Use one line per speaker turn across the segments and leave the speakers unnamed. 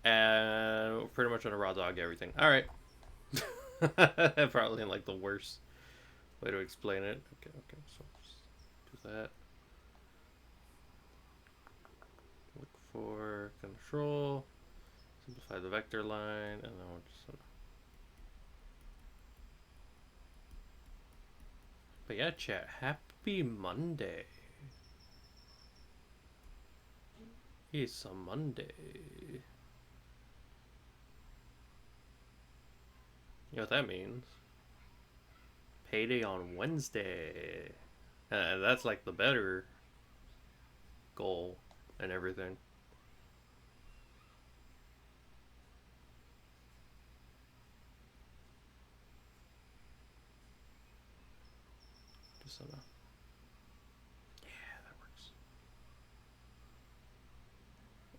And pretty much on a raw dog everything. All right. Probably in like the worst way to explain it. Okay, okay. So just do that. Look for control. Simplify the vector line, and then we'll just. But yeah, chat. Happy Monday. It's a Monday. You know what that means? Payday on Wednesday. That's like the better goal and everything. Just so know. Yeah, that works.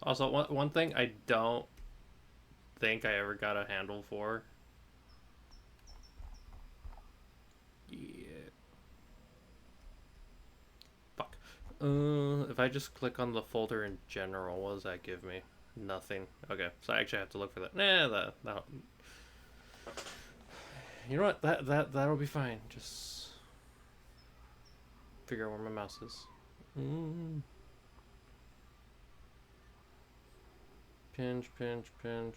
Also, one thing I don't think I ever got a handle for. Yeah. Fuck. If I just click on the folder in general, what does that give me? Nothing. Okay, so I actually have to look for that. Nah, that you know what? That'll be fine. Just figure out where my mouse is. Mm. Pinch, pinch, pinch.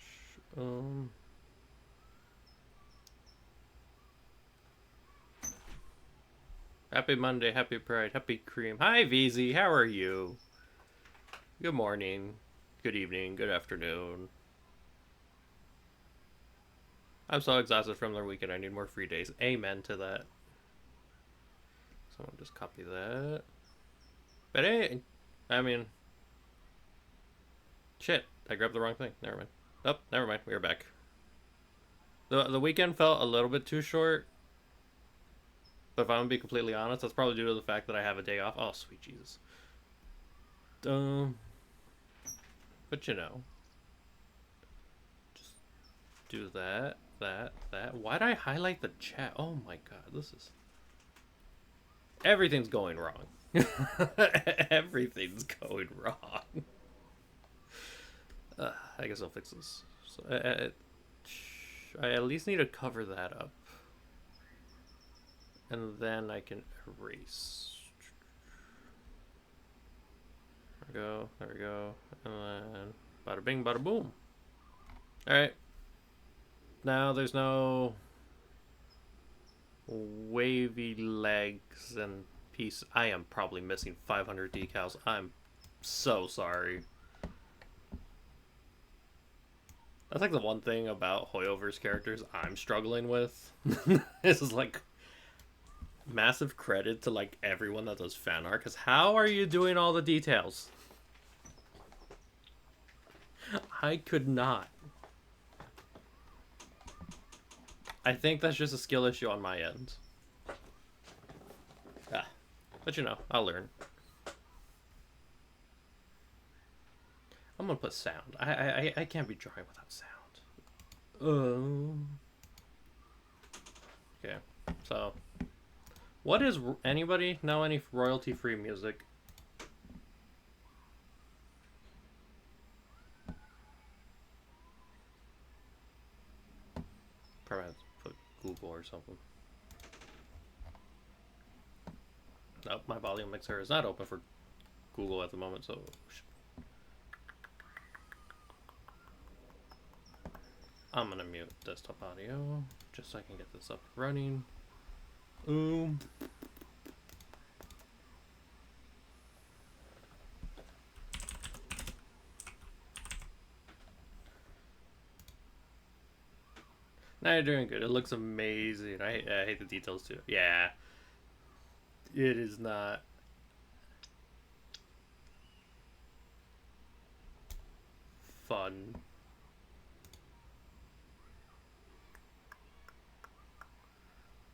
Happy Monday, happy Pride, happy Cream. Hi, VZ. How are you? Good morning, good evening, good afternoon. I'm so exhausted from the weekend. I need more free days. Amen to that. Someone just copy that. But hey, I mean, shit. I grabbed the wrong thing. Never mind. Oh, never mind. We are back. The weekend felt a little bit too short. But if I'm gonna be completely honest, that's probably due to the fact that I have a day off. Oh, sweet Jesus. Um, but you know, just do that. Why'd I highlight the chat? Oh my god, this is everything's going wrong. Everything's going wrong. I guess I'll fix this. So, I at least need to cover that up, and then I can erase. There we go. There we go. And then bada bing, bada boom. All right. Now there's no wavy legs and piece. I am probably missing 500 decals. I'm so sorry. That's like the one thing about Hoyover's characters I'm struggling with. This is like massive credit to like everyone that does fan art, because how are you doing all the details? I could not. I think that's just a skill issue on my end. Ah, but you know, I'll learn. I'm gonna put sound. I can't be drawing without sound. Okay, so what is anybody know any royalty free music? Probably have to put Google or something. Nope, my volume mixer is not open for Google at the moment, so I'm gonna mute desktop audio just so I can get this up running. Now you're doing good. It looks amazing. I hate the details too. Yeah, it is not fun.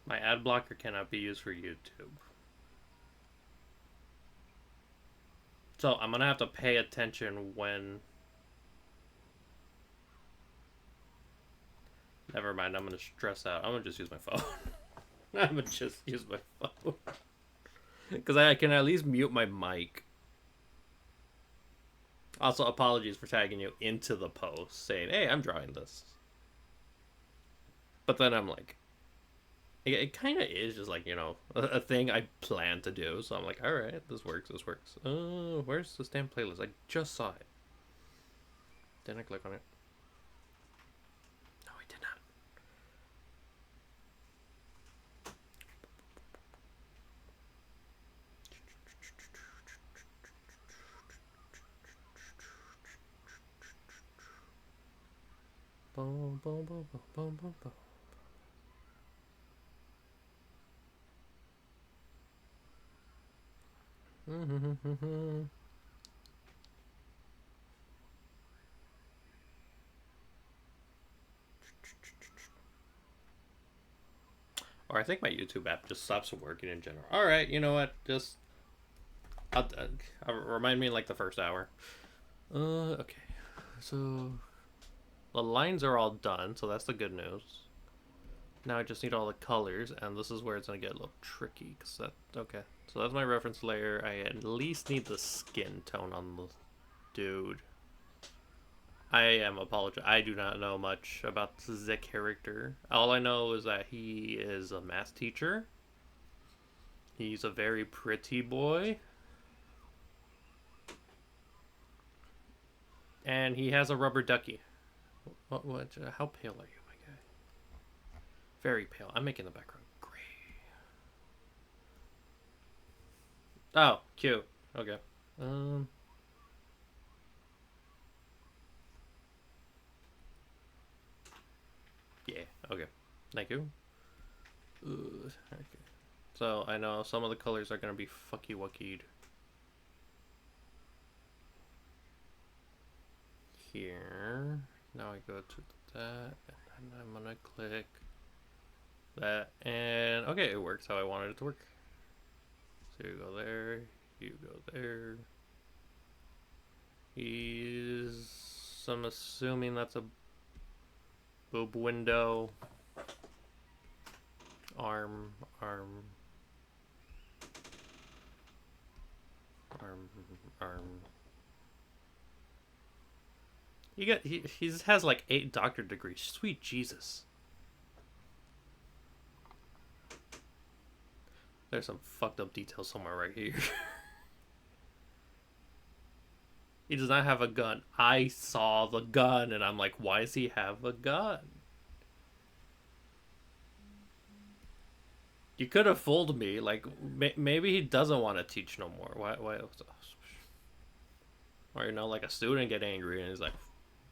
My ad blocker cannot be used for YouTube. So I'm gonna have to pay attention when. Never mind, I'm gonna stress out. I'm gonna just use my phone. I'm gonna just use my phone. Because I can at least mute my mic. Also, apologies for tagging you into the post saying, hey, I'm drawing this. But then I'm like, it kind of is just like, a thing I plan to do. So I'm like, all right, this works. Where's the stamp playlist? I just saw it. Didn't I click on it? No, I did not. Boom, boom, boom, boom, boom, boom, boom. Or I think my YouTube app just stops working in general. All right, you know what? Just I'll remind me in like the first hour. Okay. So the lines are all done, so that's the good news. Now I just need all the colors, and this is where it's gonna get a little tricky. Okay. So that's my reference layer. I at least need the skin tone on the dude. I am apologize. I do not know much about the character. All I know is that he is a math teacher. He's a very pretty boy. And he has a rubber ducky. How pale are you, my guy? Very pale. I'm making the background gray. Oh, cute. Okay. Yeah, okay. Thank you. Okay. So, I know some of the colors are going to be fucky-wuckied. Here. Now I go to that, and I'm going to click that, and okay, it works how I wanted it to work. So you go there, you go there. I'm assuming that's a boob window. Arm. He has like 8 doctorate degrees. Sweet Jesus. There's some fucked up details somewhere right here. He does not have a gun. I saw the gun and I'm like, why does he have a gun? You could have fooled me. Like, maybe he doesn't want to teach no more. Why? Or, like a student get angry and he's like,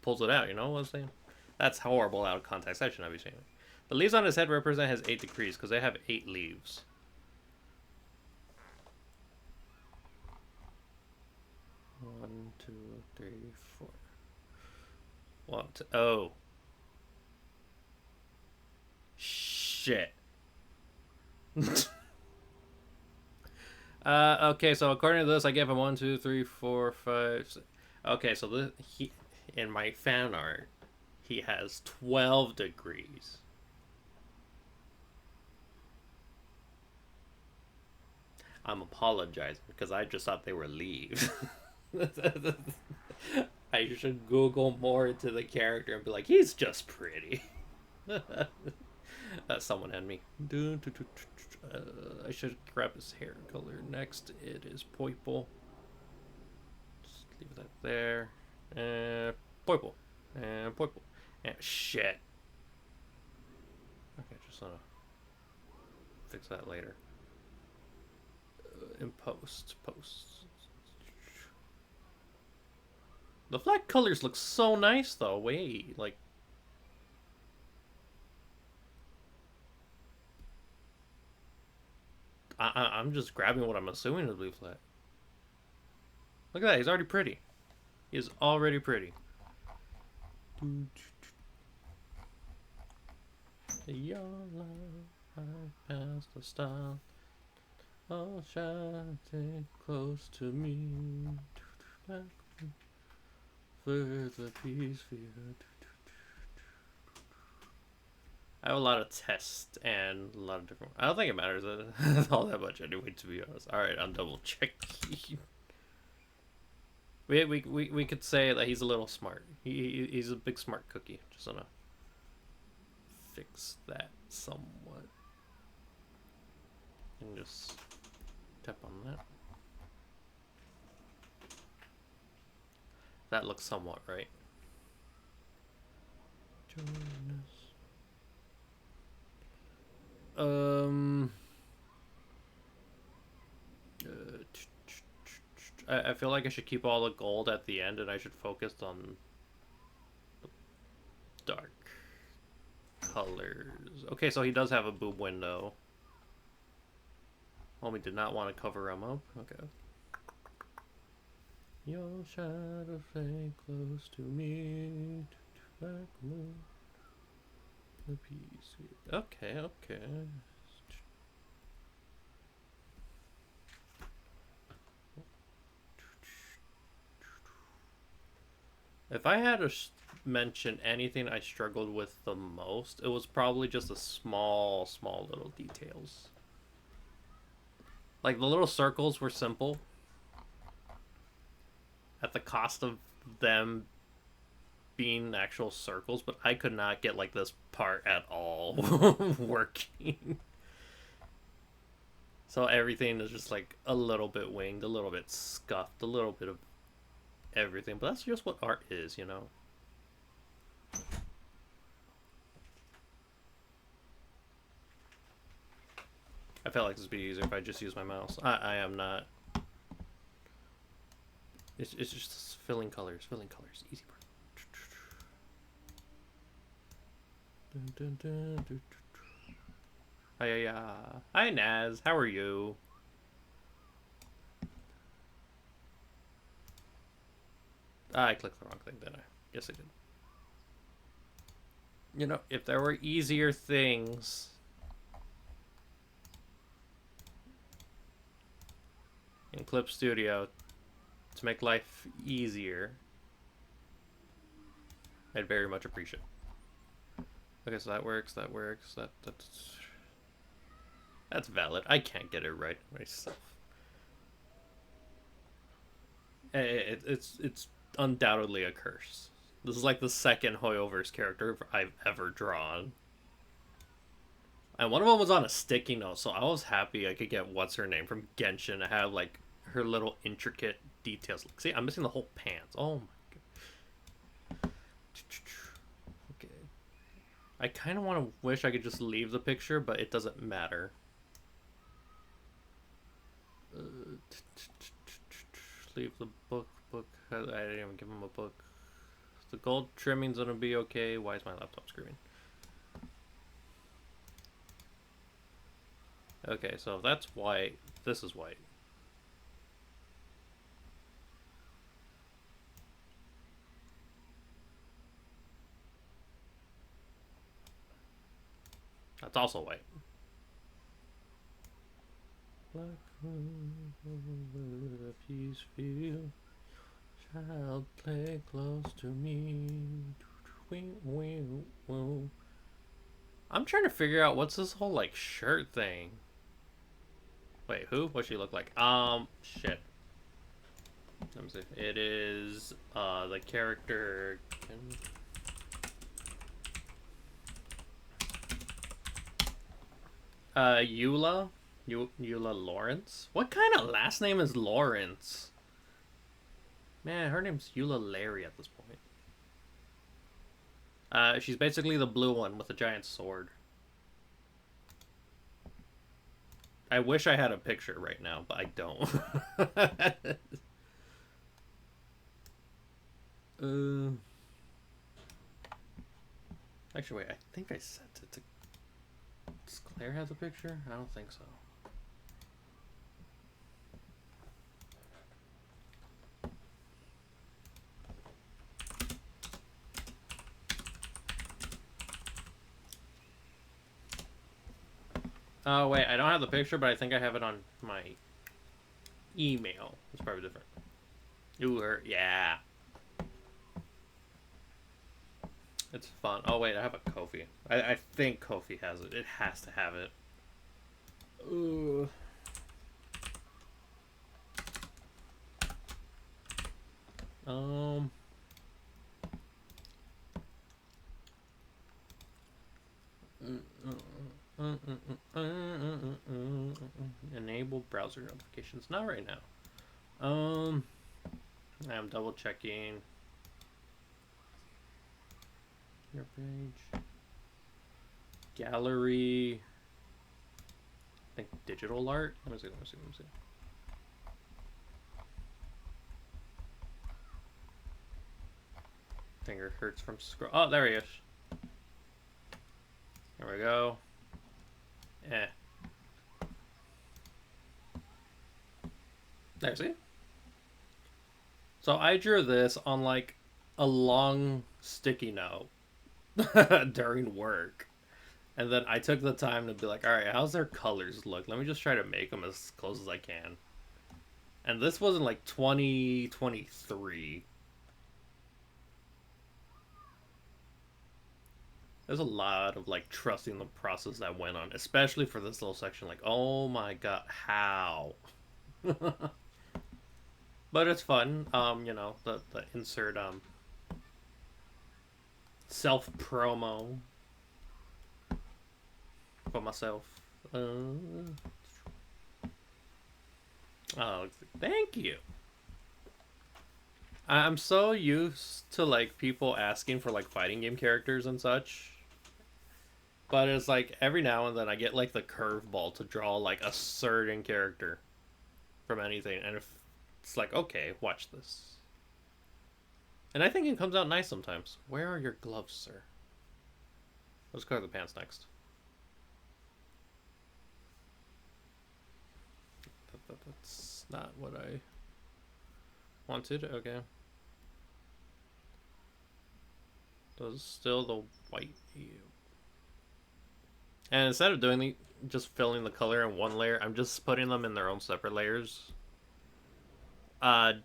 pulls it out, you know what I'm saying? That's horrible out of context. I should not be saying it. The leaves on his head represent his 8 degrees because they have 8 leaves. One, two, three, four. Oh. Shit. Okay, so according to this, I gave him 1, 2, 3, 4, 5, 6. Okay, so in my fan art, he has 12 degrees. I'm apologizing because I just thought they were leaves. I should Google more into the character and be like, he's just pretty. Someone had me. I should grab his hair color next. It is purple. Just leave that there. Purple. And purple. And shit. Okay, just wanna fix that later. In post. The flat colors look so nice though. Wait, like. I'm just grabbing what I'm assuming is blue flat. Look at that, he's already pretty. He is already pretty. Your love, I passed the style. Oh, shining close to me. Further peace for you. I have a lot of tests and a lot of different. I don't think it matters all that much anyway, to be honest. Alright, I'm double checking. We could say that he's a little smart. He's a big smart cookie. Just gonna fix that somewhat. And just tap on that. That looks somewhat right. Join us. I feel like I should keep all the gold at the end, and I should focus on the dark colors. Okay, so he does have a boob window. Homie did not want to cover him up. Okay. Your shadow stay close to me. Back moon. The piece. Okay, okay. If I had to mention anything I struggled with the most, it was probably just the small little details. Like, the little circles were simple. At the cost of them being actual circles, but I could not get, like, this part at all working. So everything is just, like, a little bit winged, a little bit scuffed, a little bit of everything. But that's just what art is, you know? I felt like this would be easier if I just use my mouse. I am not. It's just filling colors, easy part. Hi Naz, how are you? I clicked the wrong thing, didn't I? Yes, I did. You know, if there were easier things in Clip Studio to make life easier, I'd very much appreciate it. Okay, so that works, that's valid. I can't get it right myself. It's undoubtedly a curse. This is like the second Hoyoverse character I've ever drawn. And one of them was on a sticky note, so I was happy I could get what's her name from Genshin to have like her little intricate details. Like, see, I'm missing the whole pants. Oh my god. Okay. I kind of want to wish I could just leave the picture, but it doesn't matter. Leave the book. I didn't even give him a book. The gold trimming's gonna be okay. Why is my laptop screaming? Okay, so if that's white, this is white. That's also white. Black peace feel. Child, play close to me. I'm trying to figure out what's this whole like shirt thing. Wait, who? What's she look like? Shit. Let me see. It is the character. Eula Lawrence. What kind of last name is Lawrence? Man, her name's Eula Larry at this point. She's basically the blue one with a giant sword. I wish I had a picture right now, but I don't. Actually, wait, I think I sent it to... Does Claire have a picture? I don't think so. Oh, wait, I don't have the picture, but I think I have it on my email. It's probably different. Ooh, her, yeah. It's fun. Oh, wait, I have a Kofi. I think Kofi has it. It has to have it. Ooh. Um. Enable browser notifications. Not right now. I'm double checking your page. Gallery. I think digital art. Let me see. Finger hurts from scroll. Oh, there he is. There we go. There, see? So I drew this on like a long sticky note during work. And then I took the time to be like, alright, how's their colors look? Let me just try to make them as close as I can. And this wasn't like 2023. There's a lot of like trusting the process that went on, especially for this little section. Like, oh my god, how? But it's fun. The insert self promo for myself. Oh, thank you. I'm so used to like people asking for like fighting game characters and such. But it's like every now and then I get like the curveball to draw like a certain character from anything, and if it's like, okay, watch this. And I think it comes out nice sometimes. Where are your gloves, sir? Let's color the pants next. That's not what I wanted. Okay. Those still the white. And instead of doing just filling the color in one layer, I'm just putting them in their own separate layers.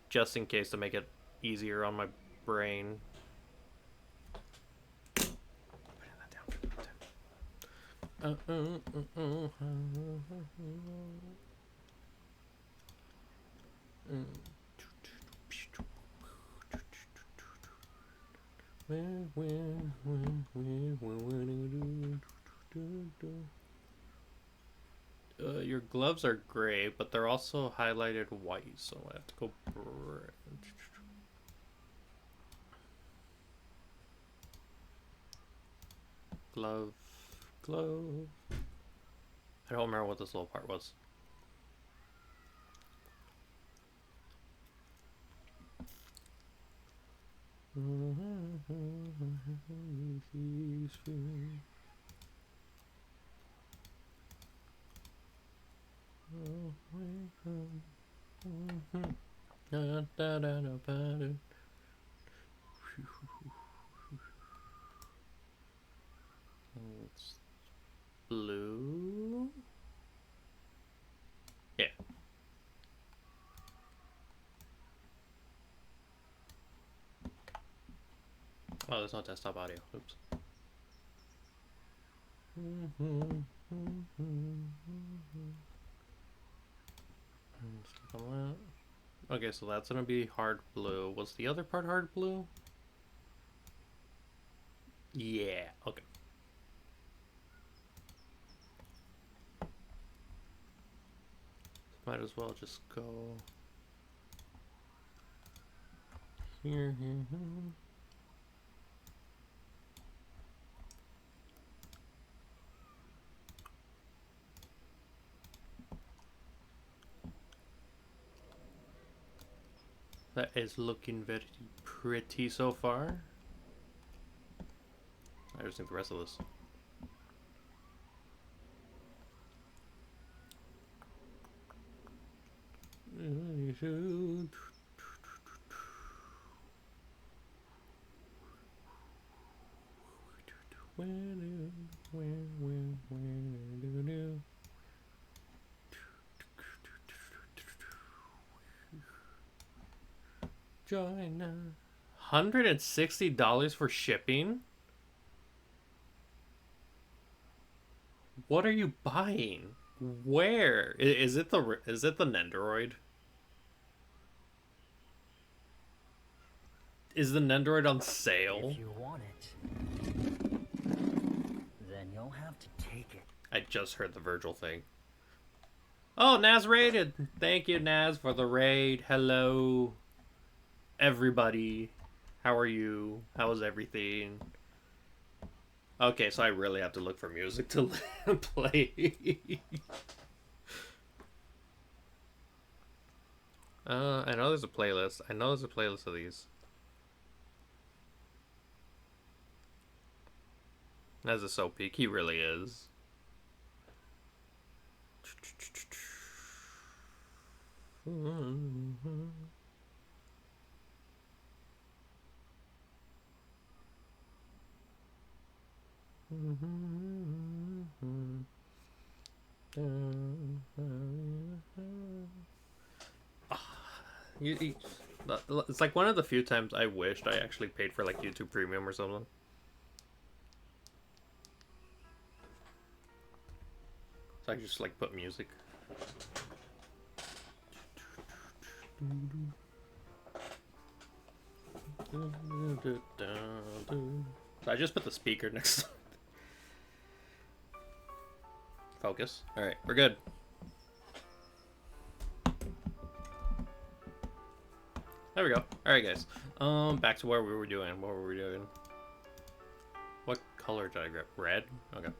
Just in case to make it easier on my brain. Your gloves are gray, but they're also highlighted white, so I have to go glove. I don't remember what this little part was. It's blue. Yeah. Oh, there's no desktop audio. Oops. Okay, so that's gonna be hard blue. Was the other part hard blue? Yeah, okay. Might as well just go here. That is looking very pretty so far. I just think the rest of this. Join $160 for shipping? What are you buying? Where? Is it the Nendoroid? Is the Nendoroid on sale?
If you want it, then you'll have to take it.
I just heard the Virgil thing. Oh, Naz raided. Thank you, Naz, for the raid. Hello, everybody. How are you? How is everything? Okay, so I really have to look for music to play. I know there's a playlist. I know there's a playlist of these. Naz is so peak. He really is. It's like one of the few times I wished I actually paid for like YouTube Premium or something. So I could just like put music. So I just put the speaker next to focus. Alright, we're good. There we go. Alright guys. Back to where we were doing. What were we doing? What color did I grab? Red? Okay.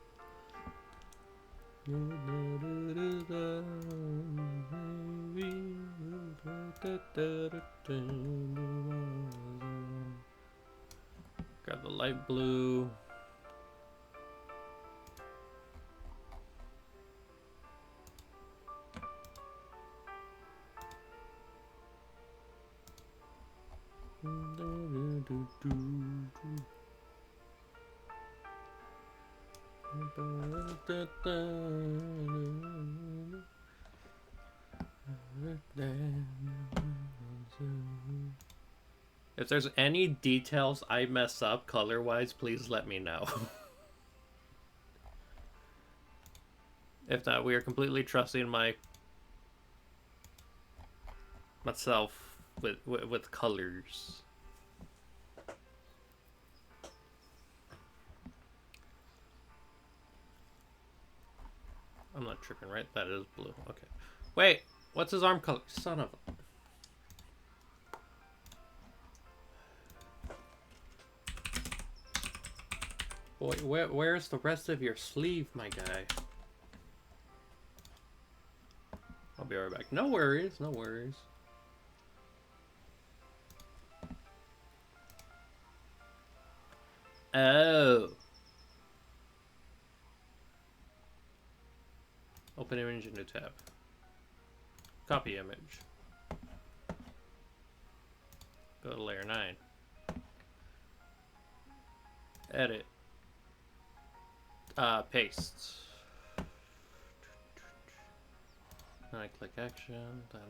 Grab the light blue. If there's any details I mess up color-wise, please let me know. If not, we are completely trusting myself with colors. I'm not tripping, right? That is blue. Okay. Wait, what's his arm color? Son of a... Boy, where's the rest of your sleeve, my guy? I'll be right back. No worries, no worries. Oh. Open image, new tab. Copy image. Go to layer 9. Edit. Paste. Then I click action, then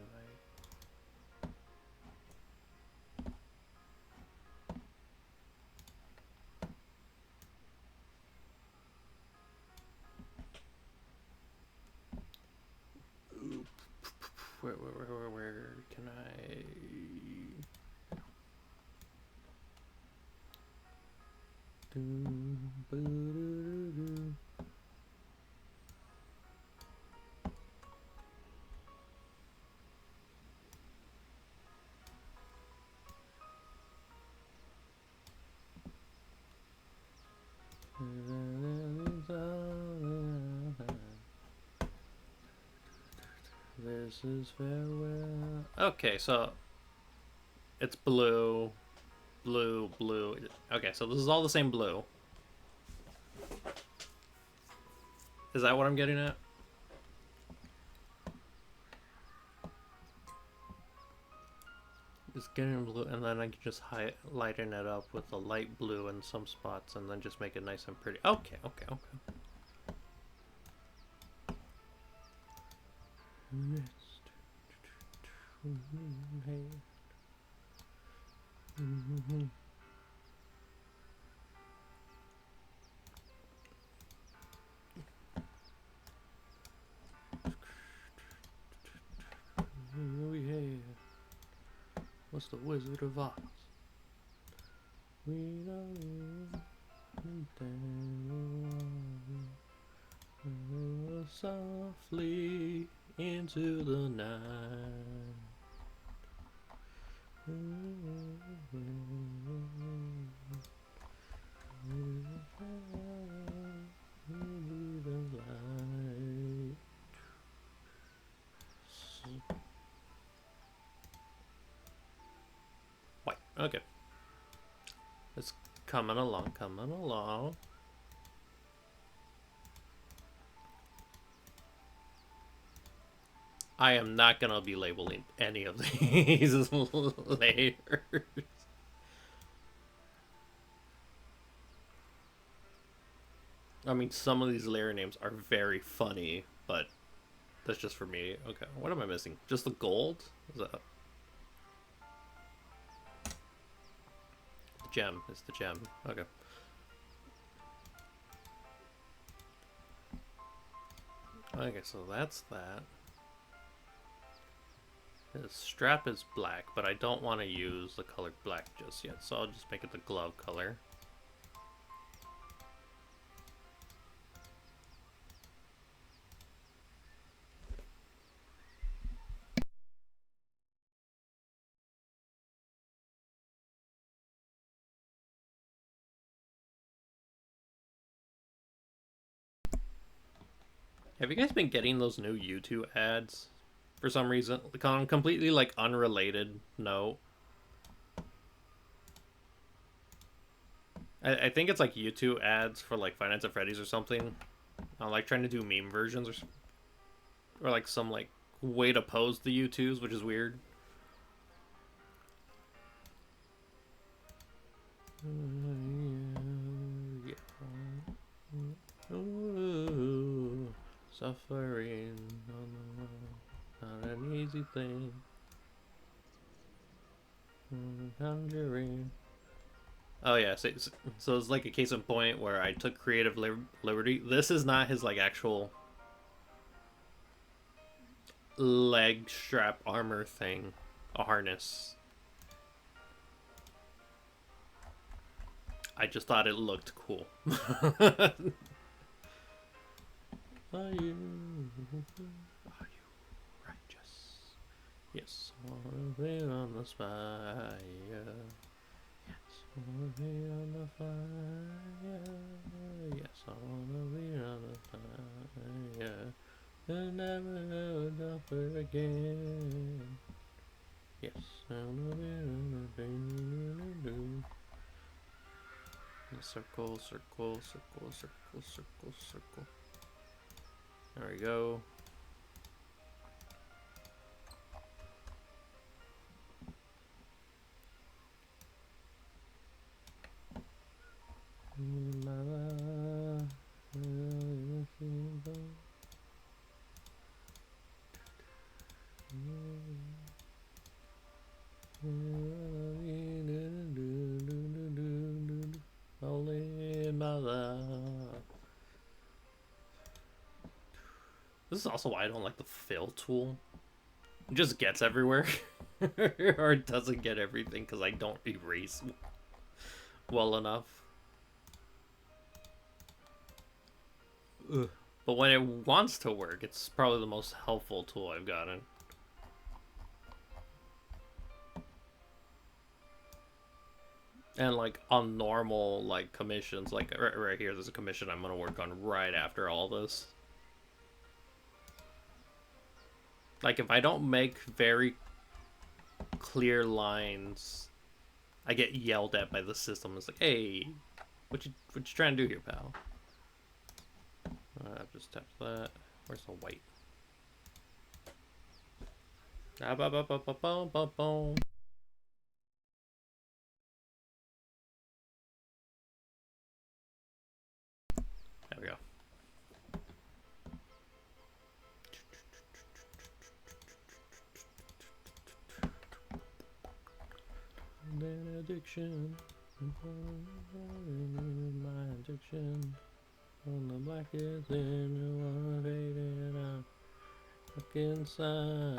where can I... This is farewell. Okay, so it's blue, blue, blue. Okay, so this is all the same blue. Is that what I'm getting at? It's getting blue, and then I can just lighten it up with a light blue in some spots, and then just make it nice and pretty. Okay, okay, okay. What's the Wizard of Oz? We don't need softly into the night. White. Okay. It's coming along, coming along. I am not gonna be labeling any of these layers. I mean, some of these layer names are very funny, but that's just for me. Okay, what am I missing? Just the gold? Is that... The gem. It's the gem. Okay. Okay, so that's that. The strap is black, but I don't want to use the color black just yet, so I'll just make it the glove color. Have you guys been getting those new YouTube ads? For some reason, completely like unrelated note. I think it's like YouTube ads for like Five Nights at Freddy's or something. I'm like trying to do meme versions or like some like way to pose the YouTubes, which is weird. Ooh, suffering, not an easy thing. Conjuring. Oh yeah, so it's like a case in point where I took creative liberty. This is not his like actual leg strap armor thing, a harness. I just thought it looked cool. Are you righteous? Yes, I wanna be on the fire. Yes, I wanna be on the fire. Yes, I wanna be on the fire. And never suffer again. Yes, I wanna be on the fire. Circle, circle, circle, circle, circle, circle. There we go. This is also why I don't like the fill tool. It just gets everywhere. Or it doesn't get everything because I don't erase well enough. Ugh. But when it wants to work, it's probably the most helpful tool I've gotten. And like on normal like commissions, like right here, there's a commission I'm gonna work on right after all this. Like if I don't make very clear lines, I get yelled at by the system. It's like, hey, what you trying to do here, pal? I've just tapped that. Where's the white? Ah, ba, ba, ba, ba, ba, ba, ba. There we go. And then addiction, my addiction. On the black is in you wanna fade it out. Look inside.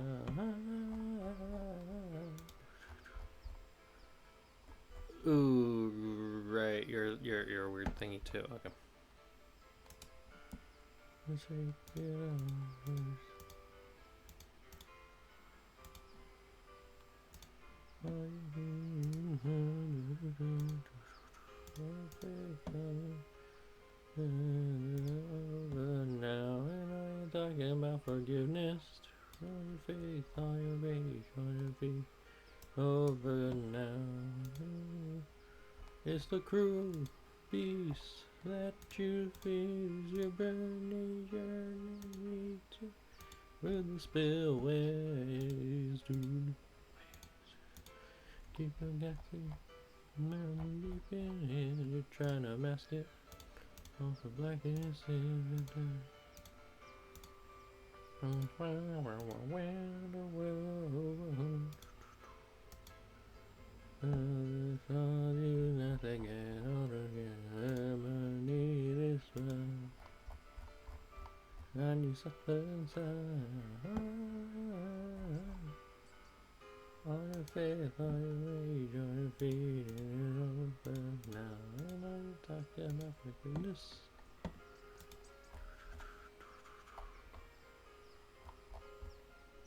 Ooh, right. You're a weird thingy too. Okay. Let's see. Now and I'm talking about forgiveness. On your faith, on your rage, on your feet. Over now. It's the cruel beast that you feels your burning journey to where the spillways do. Keep on gassing, mountain deep in here. You're trying to mask it off the blackness in the dark. Nothing at all again. I need this one. I need something inside. On your faith, on your rage, on your feet, and open now. And I'm talking about forgiveness.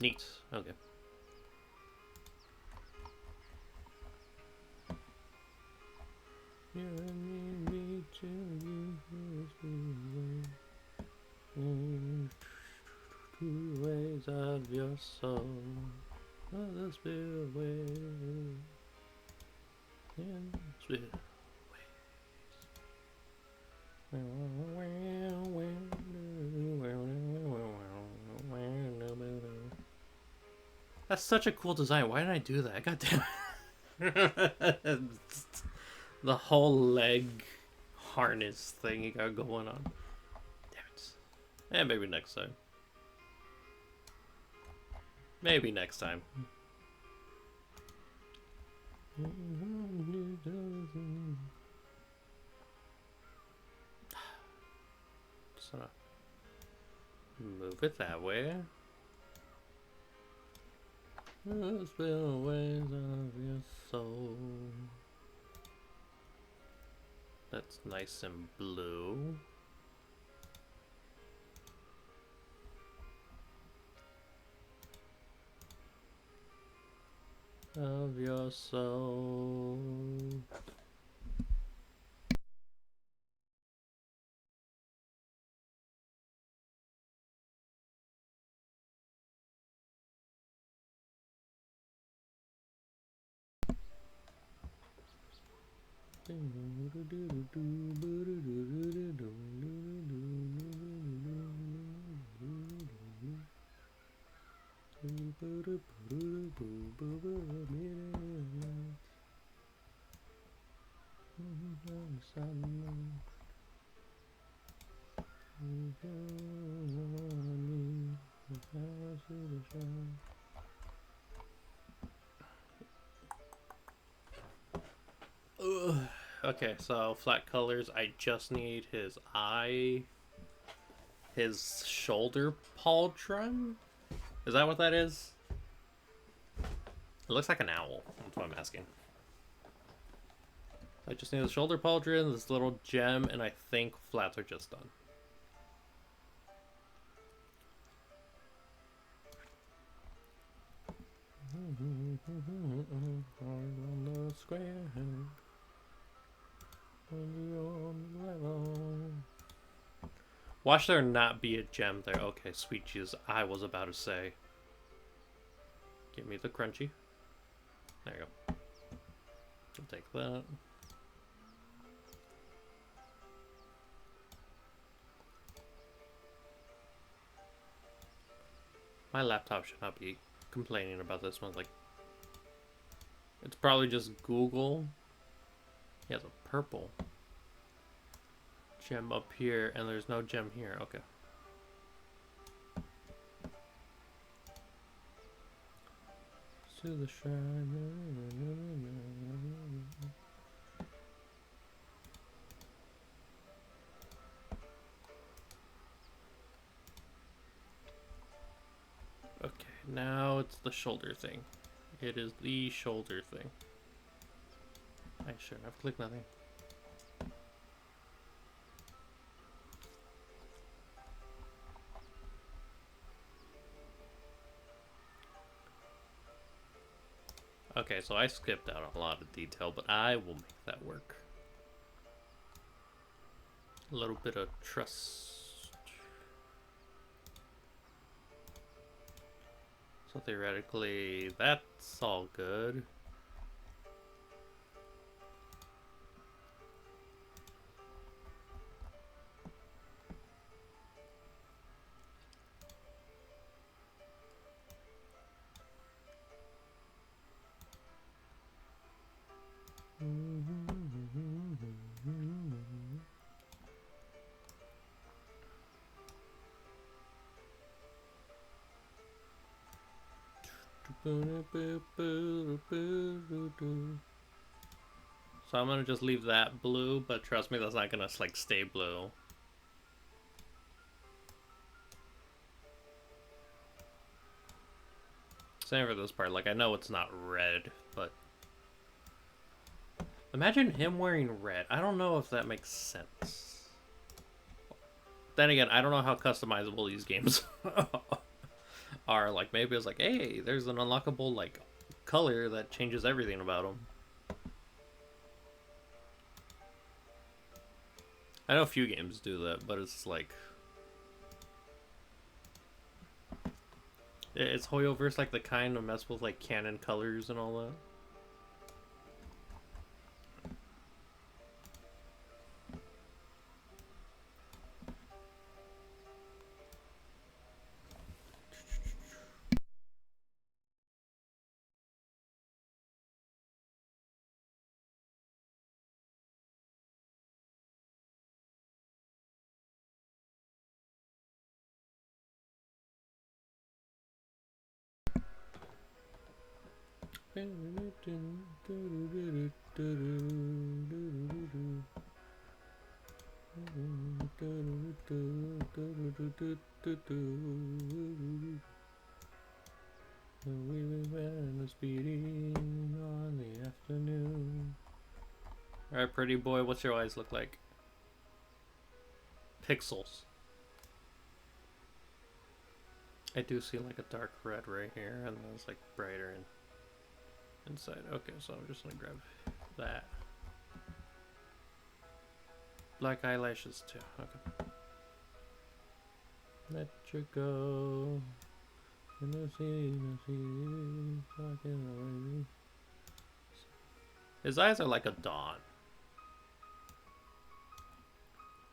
Neat. Okay. You need me to use two ways of your soul. The spillway. In spillways. That's such a cool design. Why didn't I do that? God damn it. The whole leg harness thing you got going on. Damn it. Eh, maybe next time. Maybe next time. Just gonna move it that way. The spillways of your soul. That's nice and blue. Of your soul. Okay, so flat colors. I just need his eye, his shoulder pauldron. Is that what that is? It looks like an owl. That's what I'm asking. I just need the shoulder pauldron, this little gem, and I think flats are just done. On the square, watch there not be a gem there. Okay, sweet Jesus. I was about to say. Give me the crunchy. There you go. I'll take that. My laptop should not be complaining about this one. Like, it's probably just Google. He has a purple gem up here, and there's no gem here. Okay. To the shrine. Okay, now it's the shoulder thing. It is the shoulder thing. I shouldn't have clicked nothing. Okay, so I skipped out a lot of detail, but I will make that work. A little bit of trust. So theoretically, that's all good. So I'm gonna just leave that blue, but trust me, that's not gonna like stay blue. Same for this part. Like I know it's not red, but imagine him wearing red. I don't know if that makes sense. Then again, I don't know how customizable these games are. Like maybe it's like, hey, there's an unlockable like color that changes everything about him. I know a few games do that, but it's like it's Hoyoverse like the kind of mess with like canon colors and all that. On the afternoon. Alright, pretty boy, what's your eyes look like? Pixels. I do see like a dark red right here, and then it's like brighter inside. Okay, so I'm just gonna grab that. Black eyelashes too. Okay. Let you go. His eyes are like a dawn.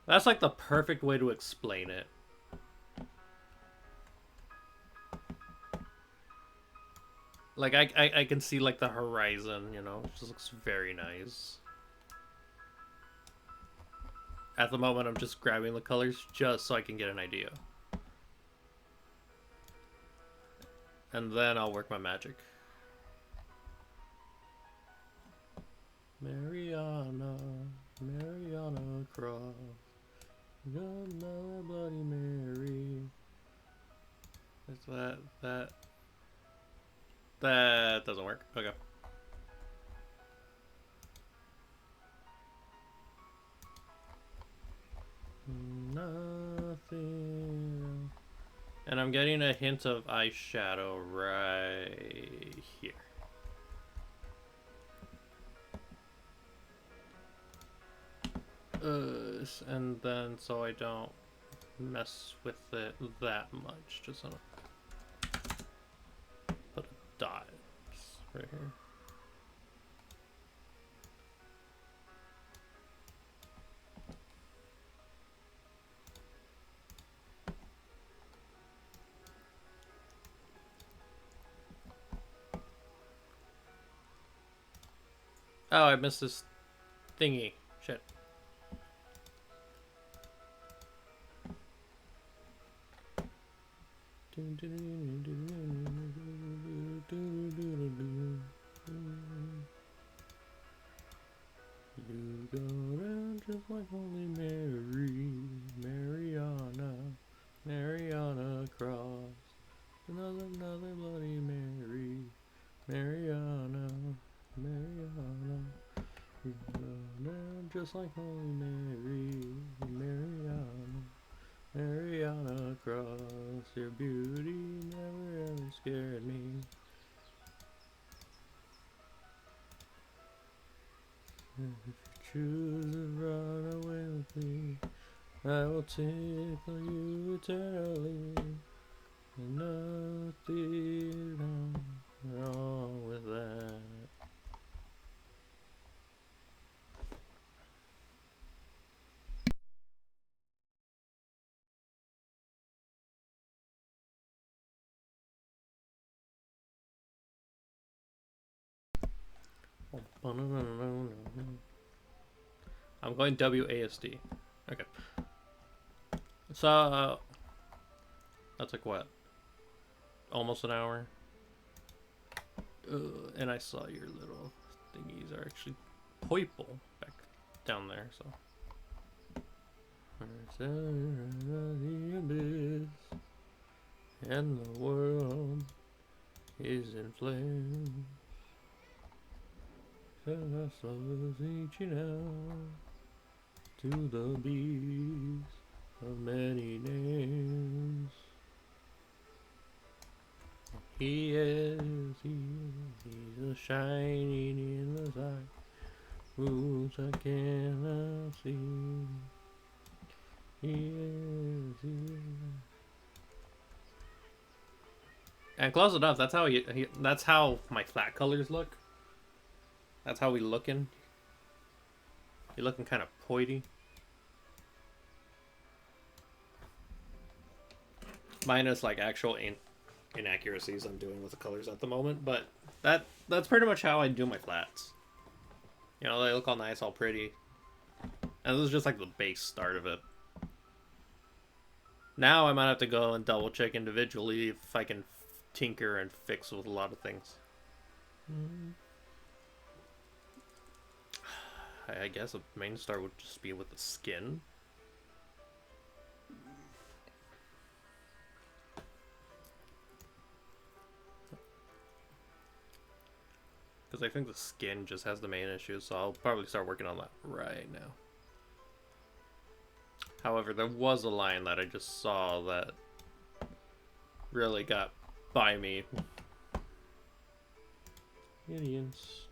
That's like the perfect way to explain it. Like I can see like the horizon, you know, it just looks very nice. At the moment I'm just grabbing the colors just so I can get an idea. And then I'll work my magic. Mariana, Mariana Cross, good Bloody Mary. Is that doesn't work. Okay. Nothing. And I'm getting a hint of eyeshadow right here. And then so I don't mess with it that much, just gonna put a dot right here. Oh, I missed this thingy. Shit. You go down just like Holy Mary, Mariana, Mariana Cross. Another Bloody Mary, Mariana, Mariana. You go down just like Holy Mary, Mariana, Mariana Cross. Your beauty never ever scared me. I will tickle you eternally, and nothing wrong with that. I'm going WASD. Okay. So, that's like what? Almost an hour? And I saw your little thingies are actually purple back down there, so. The abyss, and the world is in flames. And I saw reaching out to the beast of many names. He is, he's a shining in the sky, whose I cannot see. He is, and close enough. That's how that's how my flat colors look. That's how we looking. You're looking kind of poity. Minus like actual inaccuracies I'm doing with the colors at the moment, but that's pretty much how I do my flats. You know, they look all nice, all pretty. And this is just like the base start of it. Now I might have to go and double check individually if I can tinker and fix with a lot of things. I guess a main star would just be with the skin. Because I think the skin just has the main issues, so I'll probably start working on that right now. However, there was a line that I just saw that really got by me. Idiots.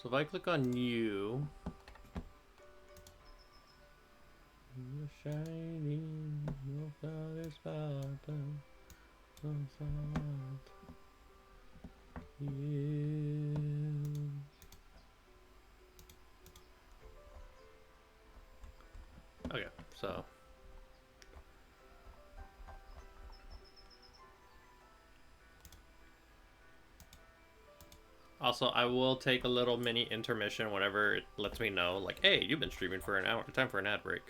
So if I click on you, you're shining, your God is Spartan, okay, so also I will take a little mini intermission whenever it lets me know, like, hey, you've been streaming for an hour, time for an ad break.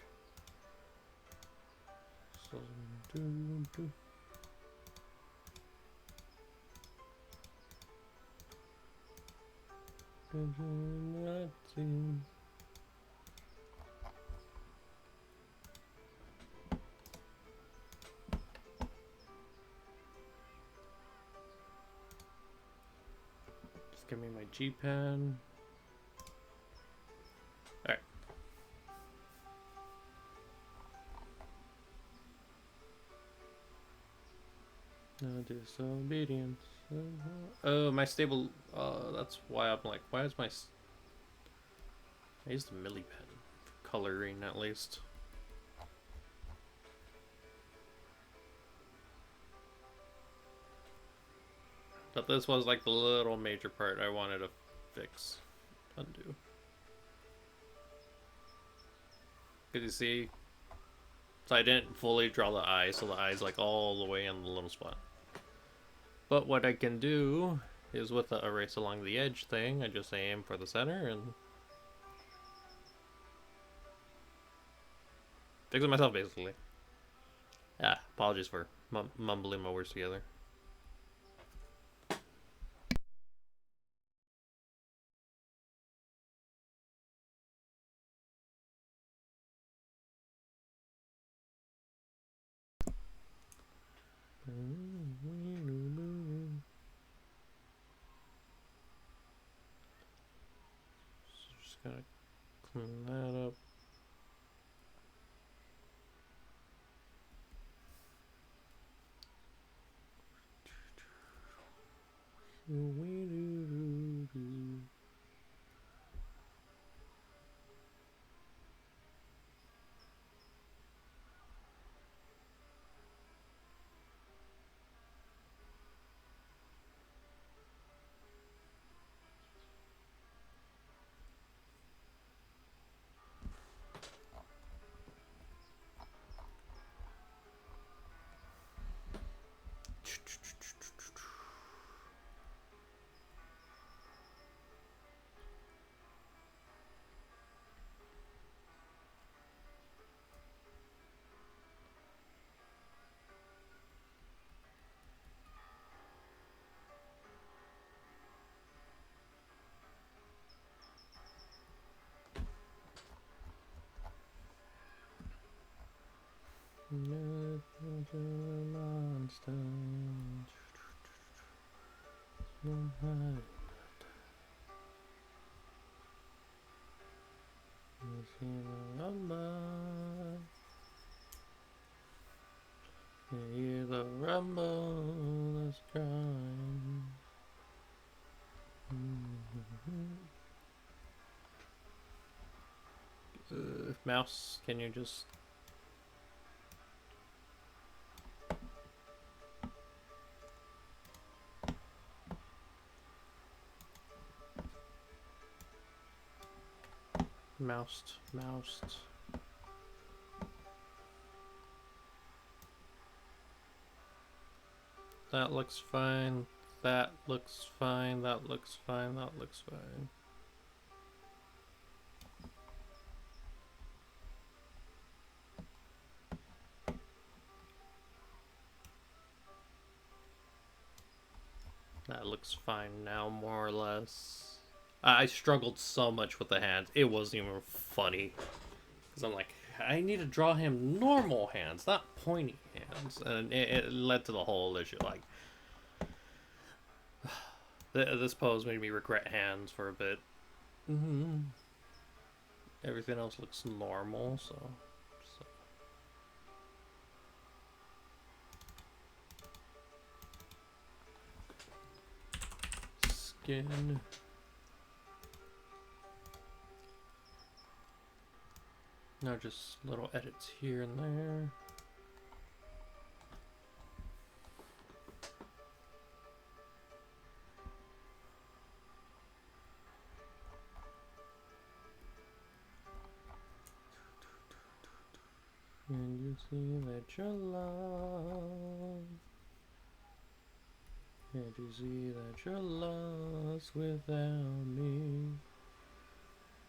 So, just give me my G pen. Alright. No disobedience. Oh, my stable. That's why I'm like, why is my. I used the Milli pen for coloring at least. But this was like the little major part I wanted to fix. Undo. Because you see, so I didn't fully draw the eye, so the eye's like all the way in the little spot. But what I can do is with the erase along the edge thing, I just aim for the center and fix it myself basically. Ah, apologies for mumbling my words together. Just gotta clean that up. Hear the rumble that's crying. Mouse, can you just... Moused. That looks fine. That looks fine. That looks fine. That looks fine. That looks fine now, more or less. I struggled so much with the hands. It wasn't even funny. Because I'm like, I need to draw him normal hands, not pointy hands. And it led to the whole issue. Like, this pose made me regret hands for a bit. Everything else looks normal, so. Skin. Now just little edits here and there. And you see that you're lost. Can't you see that you're lost without me?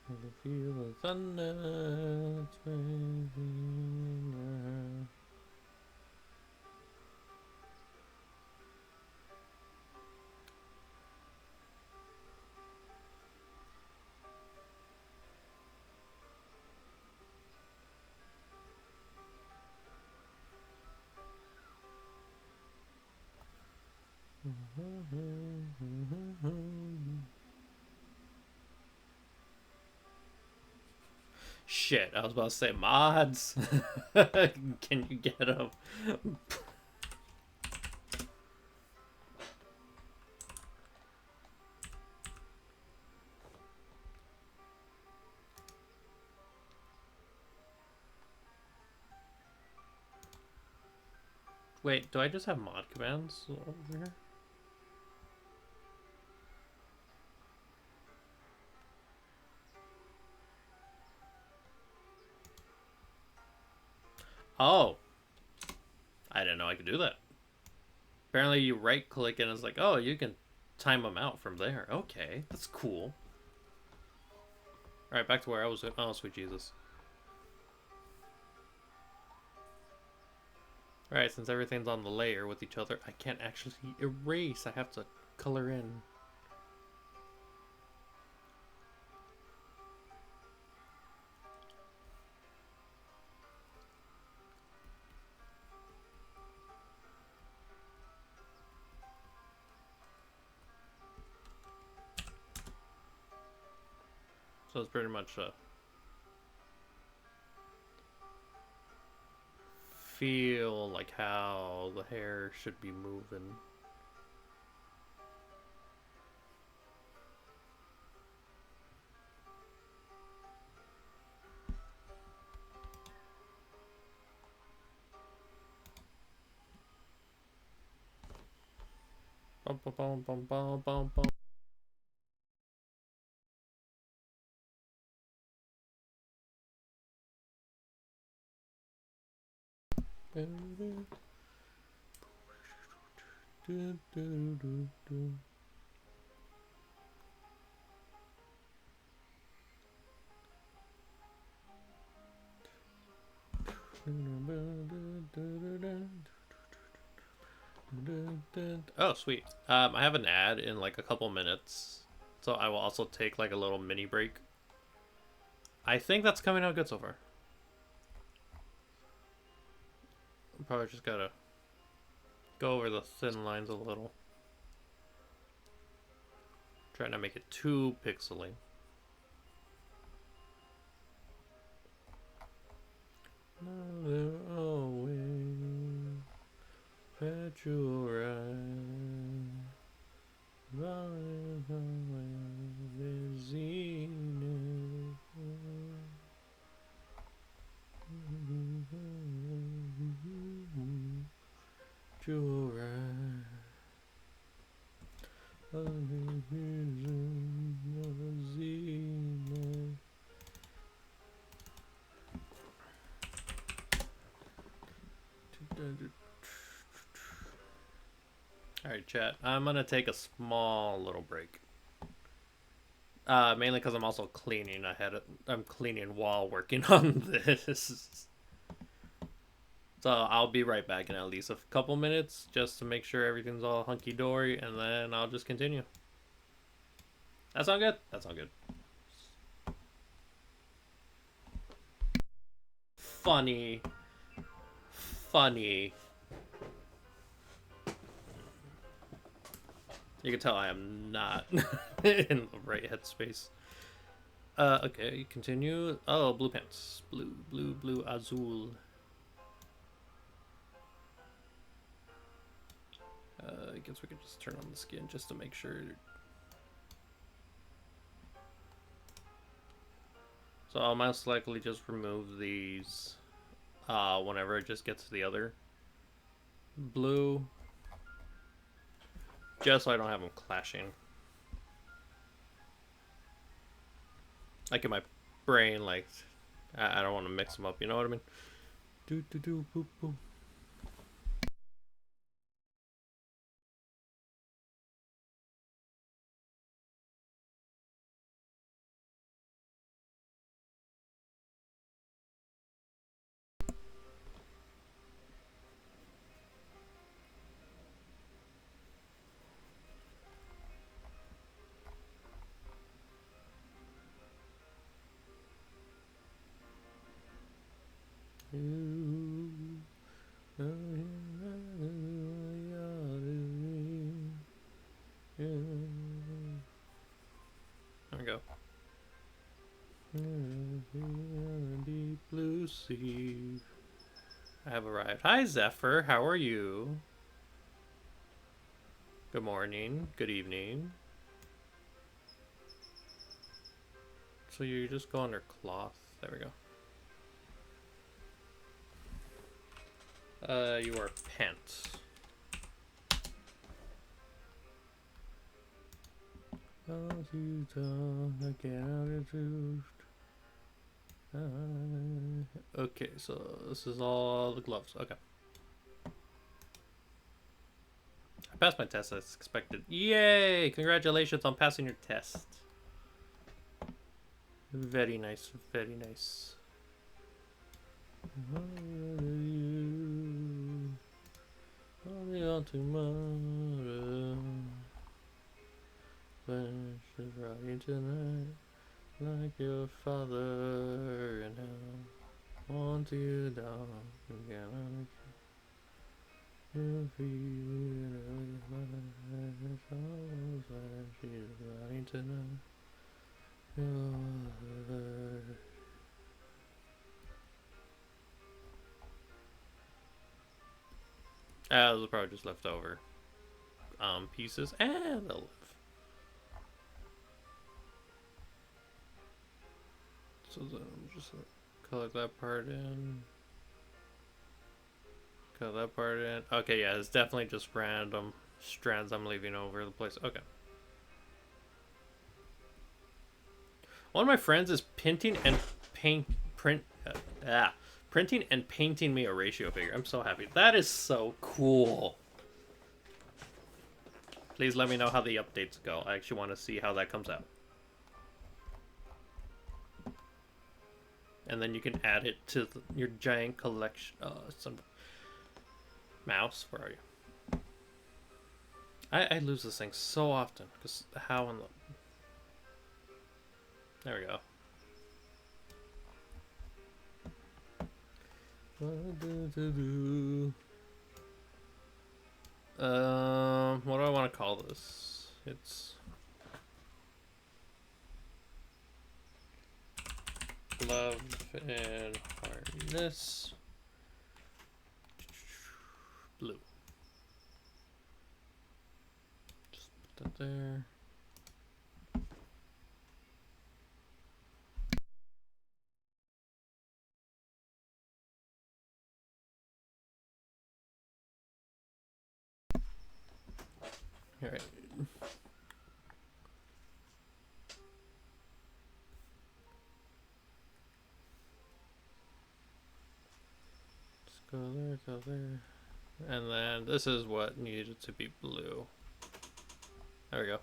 I can feel the thunder swinging around. Shit, I was about to say mods. Can you get them? Wait, do I just have mod commands over here? Oh, I didn't know I could do that. Apparently you right click and it's like, oh, you can time them out from there. Okay, that's cool. Alright, back to where I was. Oh, sweet Jesus. Alright, since everything's on the layer with each other, I can't actually erase. I have to color in. So it's pretty much feel like how the hair should be moving. Bum, bum, bum, bum, bum, bum, bum. Oh, sweet. I have an ad in like a couple minutes, so I will also take like a little mini break. I think that's coming out good so far. Probably just gotta go over the thin lines a little. Try not to make it too pixely. Always bet you Alright, chat. I'm gonna take a small little break. Mainly because I'm also cleaning. I'm cleaning while working on this. So I'll be right back in at least a couple minutes just to make sure everything's all hunky-dory, and then I'll just continue. That sound good? That sound good. Funny. You can tell I am not in the right headspace. Okay, continue. Oh, blue pants. Blue, azul. I guess we could just turn on the skin just to make sure. So I'll most likely just remove these whenever it just gets to the other blue. Just so I don't have them clashing. Like in my brain, like, I don't want to mix them up, you know what I mean? Boop, boop. There we go. Deep blue sea. I have arrived. Hi, Zephyr. How are you? Good morning. Good evening. So you just go under cloth. There we go. You are pants. Okay, so this is all the gloves. Okay. I passed my test as expected. Yay! Congratulations on passing your test. Very nice, very nice. Only on tomorrow. Flash is riding tonight, like your father, and I want you down again. You feel she's riding tonight. Those are probably just leftover pieces, and they'll live. So then just color that part in. Color that part in. Okay, yeah, it's definitely just random strands I'm leaving over the place. Okay. One of my friends is printing and printing and painting me a ratio figure. I'm so happy. That is so cool. Please let me know how the updates go. I actually want to see how that comes out. And then you can add it to your giant collection. Some mouse. Where are you? I lose this thing so often because how in the. There we go. What do I want to call this? It's love and hardness blue. Just put that there. All right. Go there, go there. And then this is what needed to be blue. There we go.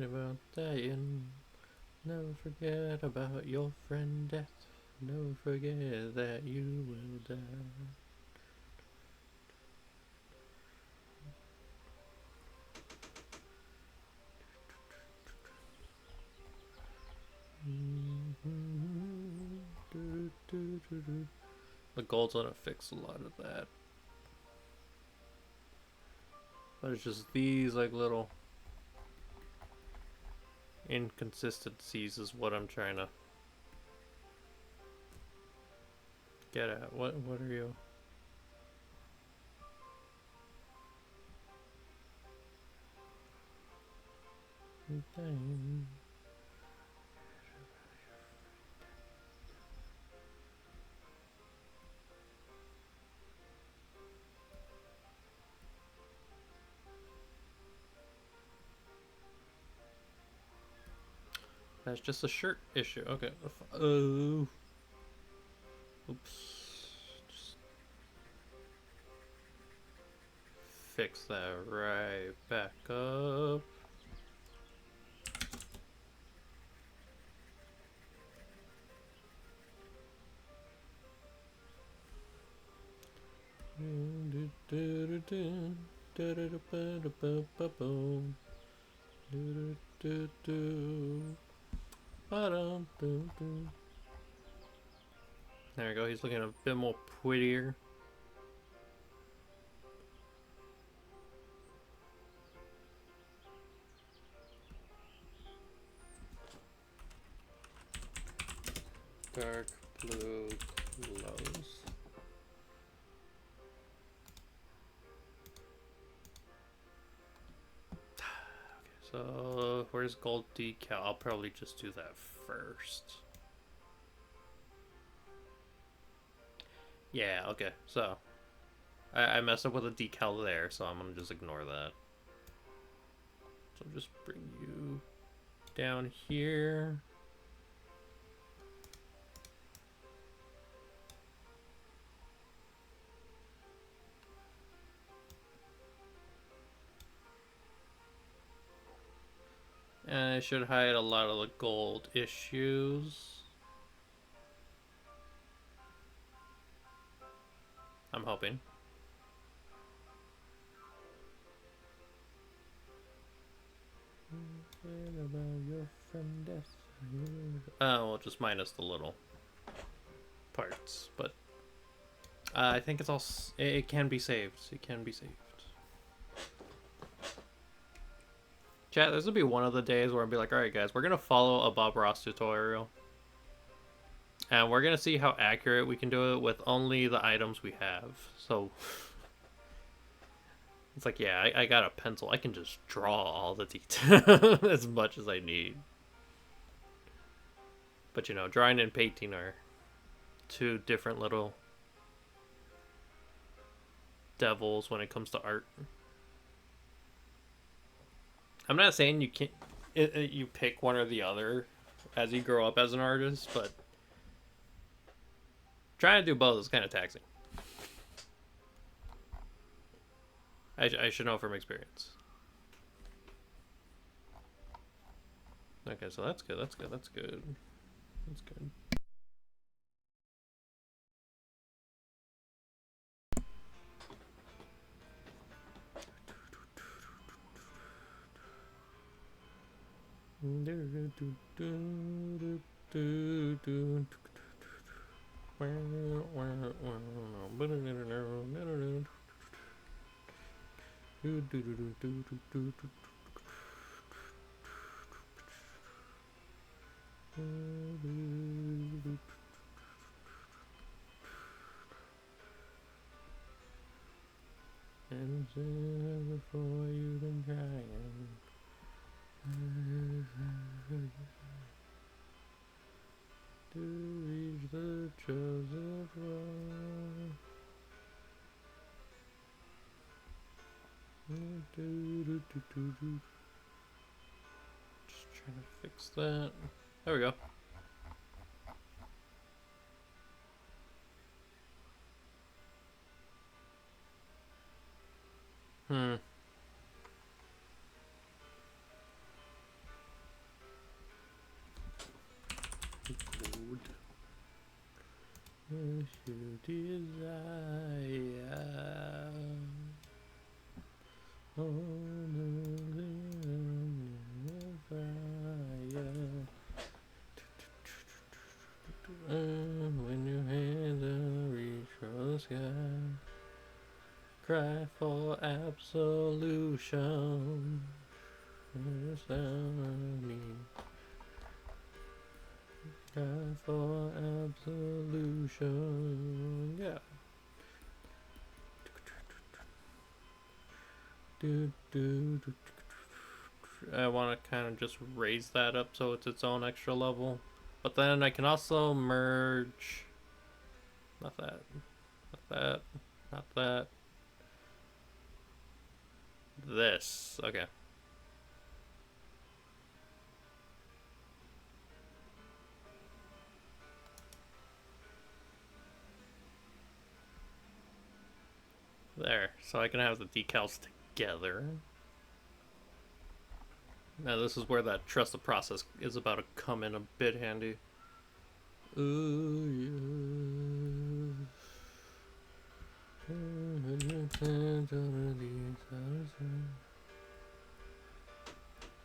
About dying, never forget about your friend death. Never forget that you will die. The gold's gonna fix a lot of that. But it's just these like little inconsistencies is what I'm trying to get at. What are you? Dang. That's just a shirt issue. Okay. Oh. Oops. Just fix that right back up. There we go, he's looking a bit more prettier. Dark blue clothes. So, where's gold decal? I'll probably just do that first. Yeah, okay, so I messed up with a decal there, so I'm gonna just ignore that. So just bring you down here. And I should hide a lot of the gold issues. I'm hoping. Well, just minus the little parts, but I think it's all. It can be saved. It can be saved. Chat, this will be one of the days where I'll be like, alright guys, we're gonna follow a Bob Ross tutorial. And we're gonna see how accurate we can do it with only the items we have. So it's like, yeah, I got a pencil. I can just draw all the detail as much as I need. But you know, drawing and painting are two different little devils when it comes to art. I'm not saying you can't you pick one or the other as you grow up as an artist, but trying to do both is kind of taxing. I should know from experience. Okay, so that's good. That's good. That's good. That's good. And before you've been trying to reach the Joseph Road. Just trying to fix that. There we go. As you desire. When your hands are reach for the sky, cry for absolution. Understand me. Cry for absolution. Yeah. I want to kind of just raise that up so it's its own extra level. But then I can also merge. Not that. Not that. Not that. This. Okay. There. So I can have the decals together. Now this is where that trust the process is about to come in a bit handy. Ooh, yeah.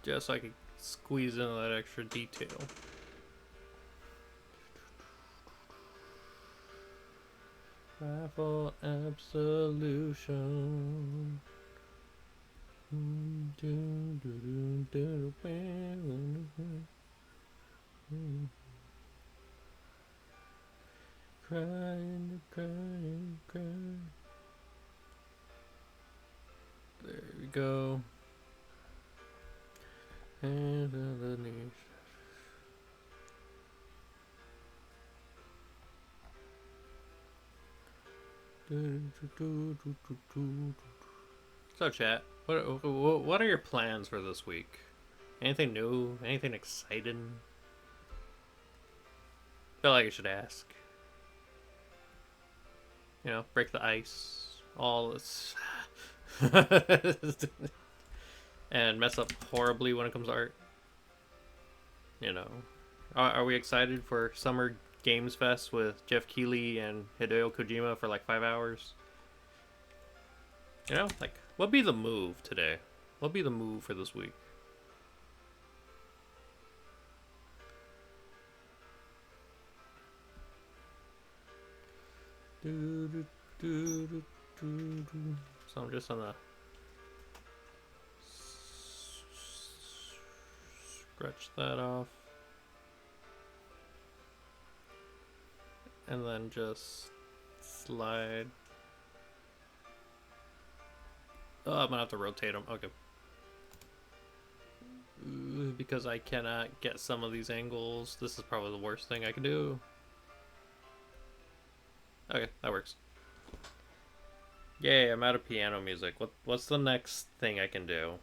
Just so I can squeeze in that extra detail. Cry for absolution. Crying, crying, crying. There we go. Hands on the knees. So chat, what are your plans for this week? Anything new? Anything exciting? Feel like I should ask. You know, break the ice. All this. And mess up horribly when it comes to art. You know. Are we excited for summer Games Fest with Jeff Keighley and Hideo Kojima for like 5 hours. You know, like, what'd be the move today? What'd be the move for this week? So I'm just gonna scratch that off. And then just slide. Oh, I'm gonna have to rotate them. Okay. Because I cannot get some of these angles. This is probably the worst thing I can do. Okay, that works. Yay, I'm out of piano music. What's the next thing I can do?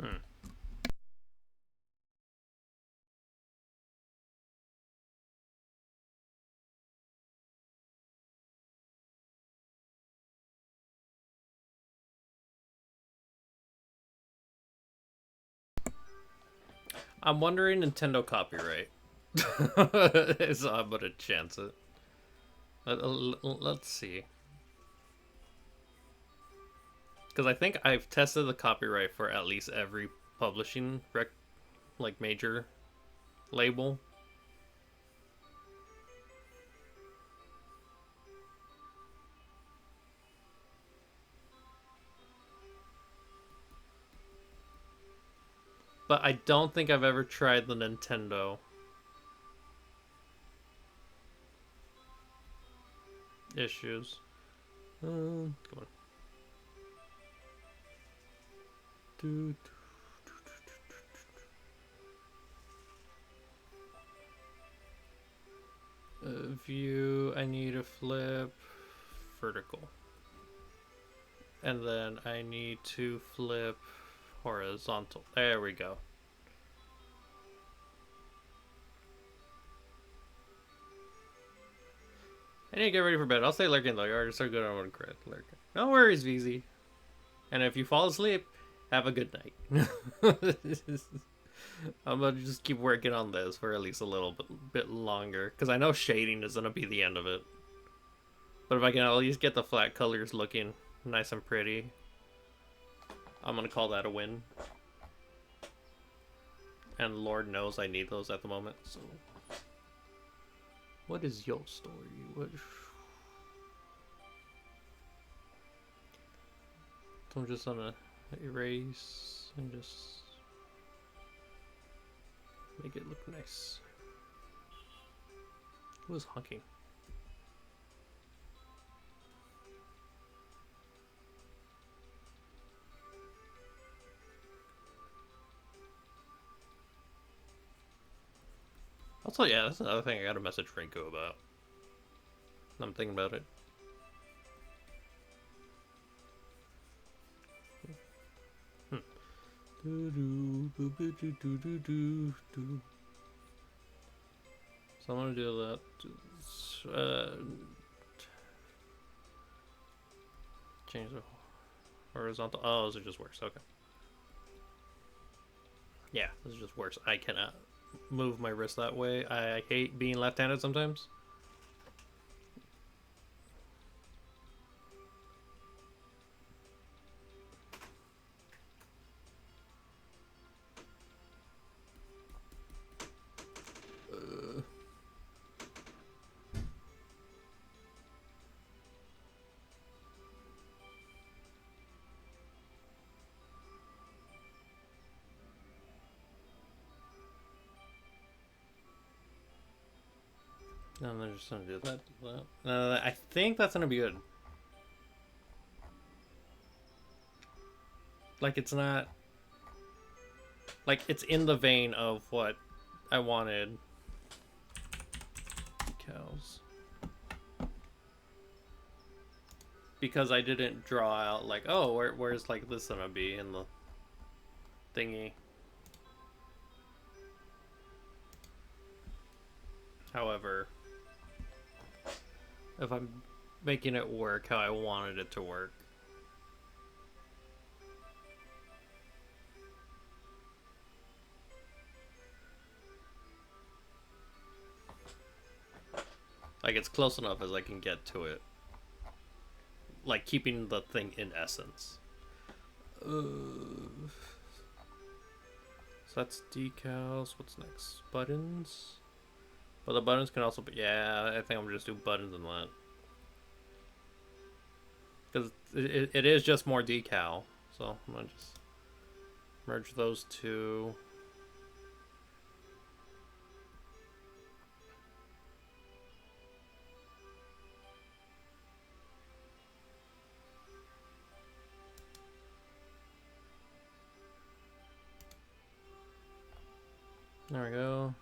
Hmm. I'm wondering Nintendo copyright. So I'm gonna chance it. Let's see. Because I think I've tested the copyright for at least every publishing like major label. But I don't think I've ever tried the Nintendo issues. Come on. View, I need to flip vertical. And then I need to flip horizontal. There we go. I need to get ready for bed. I'll stay lurking though. You're so good on crit lurking. No worries, VZ. And if you fall asleep, have a good night. I'm gonna just keep working on this for at least a little bit longer, because I know shading is gonna be the end of it. But if I can at least get the flat colors looking nice and pretty, I'm gonna call that a win. And Lord knows I need those at the moment. So, what is your story? So I'm just gonna erase and just make it look nice. Who was honking? Also, yeah, that's another thing I gotta message Franco about. I'm thinking about it. So I'm gonna do that. Change the horizontal. Oh, those are just worse. Okay. Yeah, this is just worse. I cannot move my wrist that way. I hate being left-handed sometimes. No, they're just gonna do that. I think that's gonna be good. Like, it's not... Like, it's in the vein of what I wanted. Cows. because I didn't draw out like, oh, where's like this gonna be in the thingy. However, if I'm making it work how I wanted it to work, like it's close enough as I can get to it, like keeping the thing in essence. So that's decals. What's next? Buttons. But the buttons can also be, yeah, I think I'm gonna just do buttons and that. Because it is just more decal. So I'm gonna just merge those two. There we go.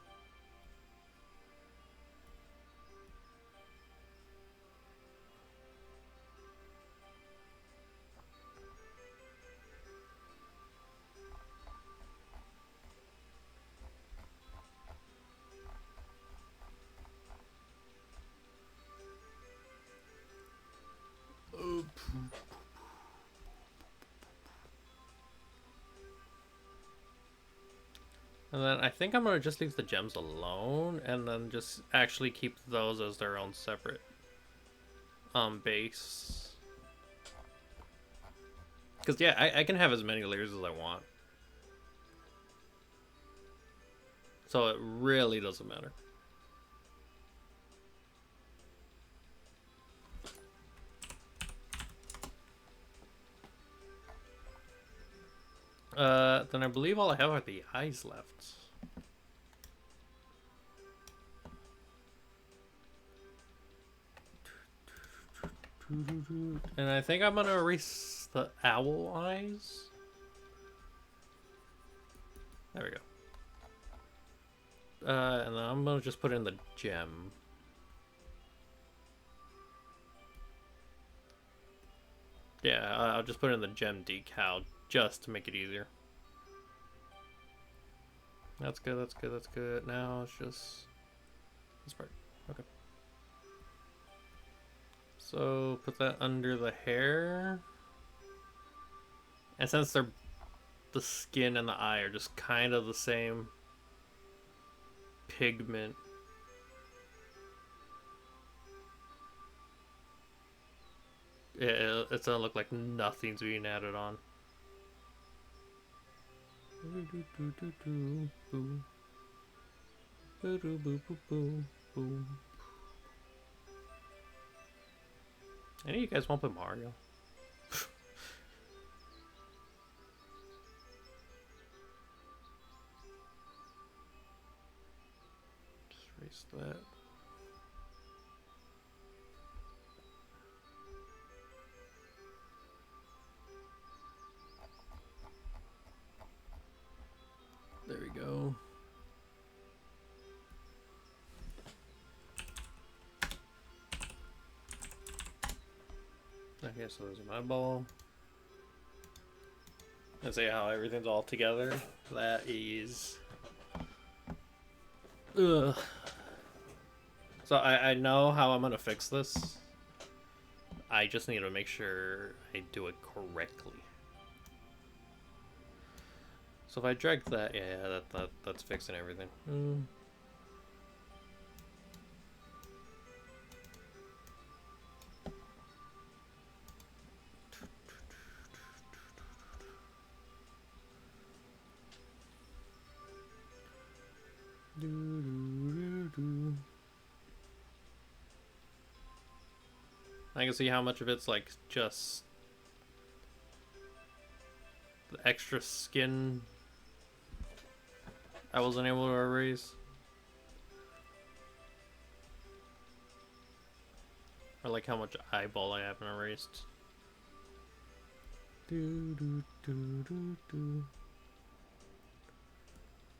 And then I think I'm gonna just leave the gems alone, and then just actually keep those as their own separate base. Because yeah, I can have as many layers as I want, so it really doesn't matter. Then I believe all I have are the eyes left. And I think I'm gonna erase the owl eyes. There we go. And then I'm gonna just put in the gem. Yeah, I'll just put in the gem decal just to make it easier. That's good, that's good, that's good. Now it's just this part. Okay. So put that under the hair. And since they're the skin and the eye are just kind of the same pigment, it's gonna look like nothing's being added on. Any of you guys want to play Mario? Just erase that. There we go. Okay, so there's my ball. And see how everything's all together. That is. Ugh. So I know how I'm gonna fix this. I just need to make sure I do it correctly. So if I drag that, yeah, that's fixing everything. I can see how much of it's like just the extra skin I wasn't able to erase. Or like how much eyeball I haven't erased. I'm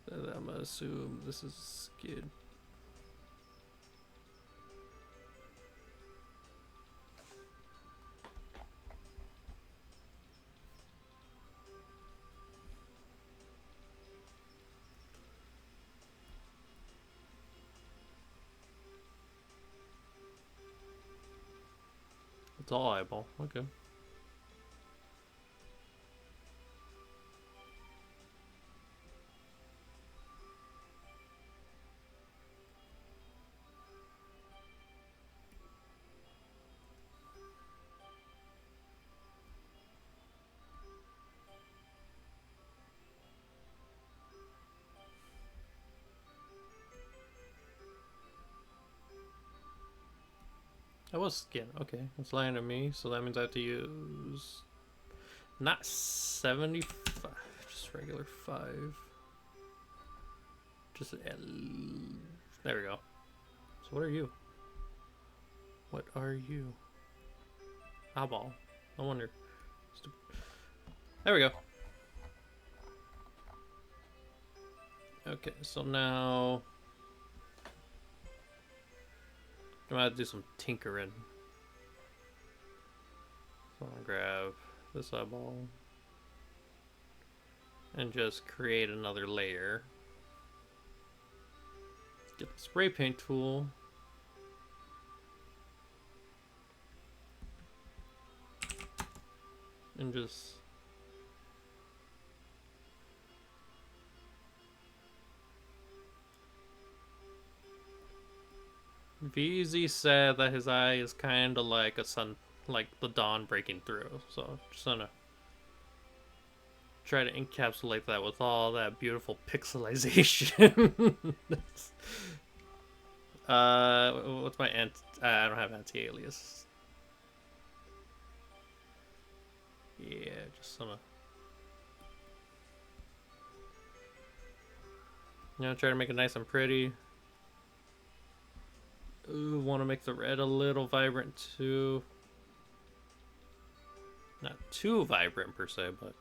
gonna assume this is skid. It's all eyeball. Okay. That was skin. Okay, it's lying to me, so that means I have to use not 75, just regular 5. Just there we go. So what are you? What are you? Eyeball. I wonder. There we go. Okay, so now I'm gonna have to do some tinkering. So I'm gonna grab this eyeball and just create another layer. Get the spray paint tool. And just VZ said that his eye is kind of like a sun, like the dawn breaking through. So just gonna try to encapsulate that with all that beautiful pixelization. What's my I don't have anti-alias. Yeah, just gonna. Try to make it nice and pretty. Ooh, want to make the red a little vibrant too. Not too vibrant per se, but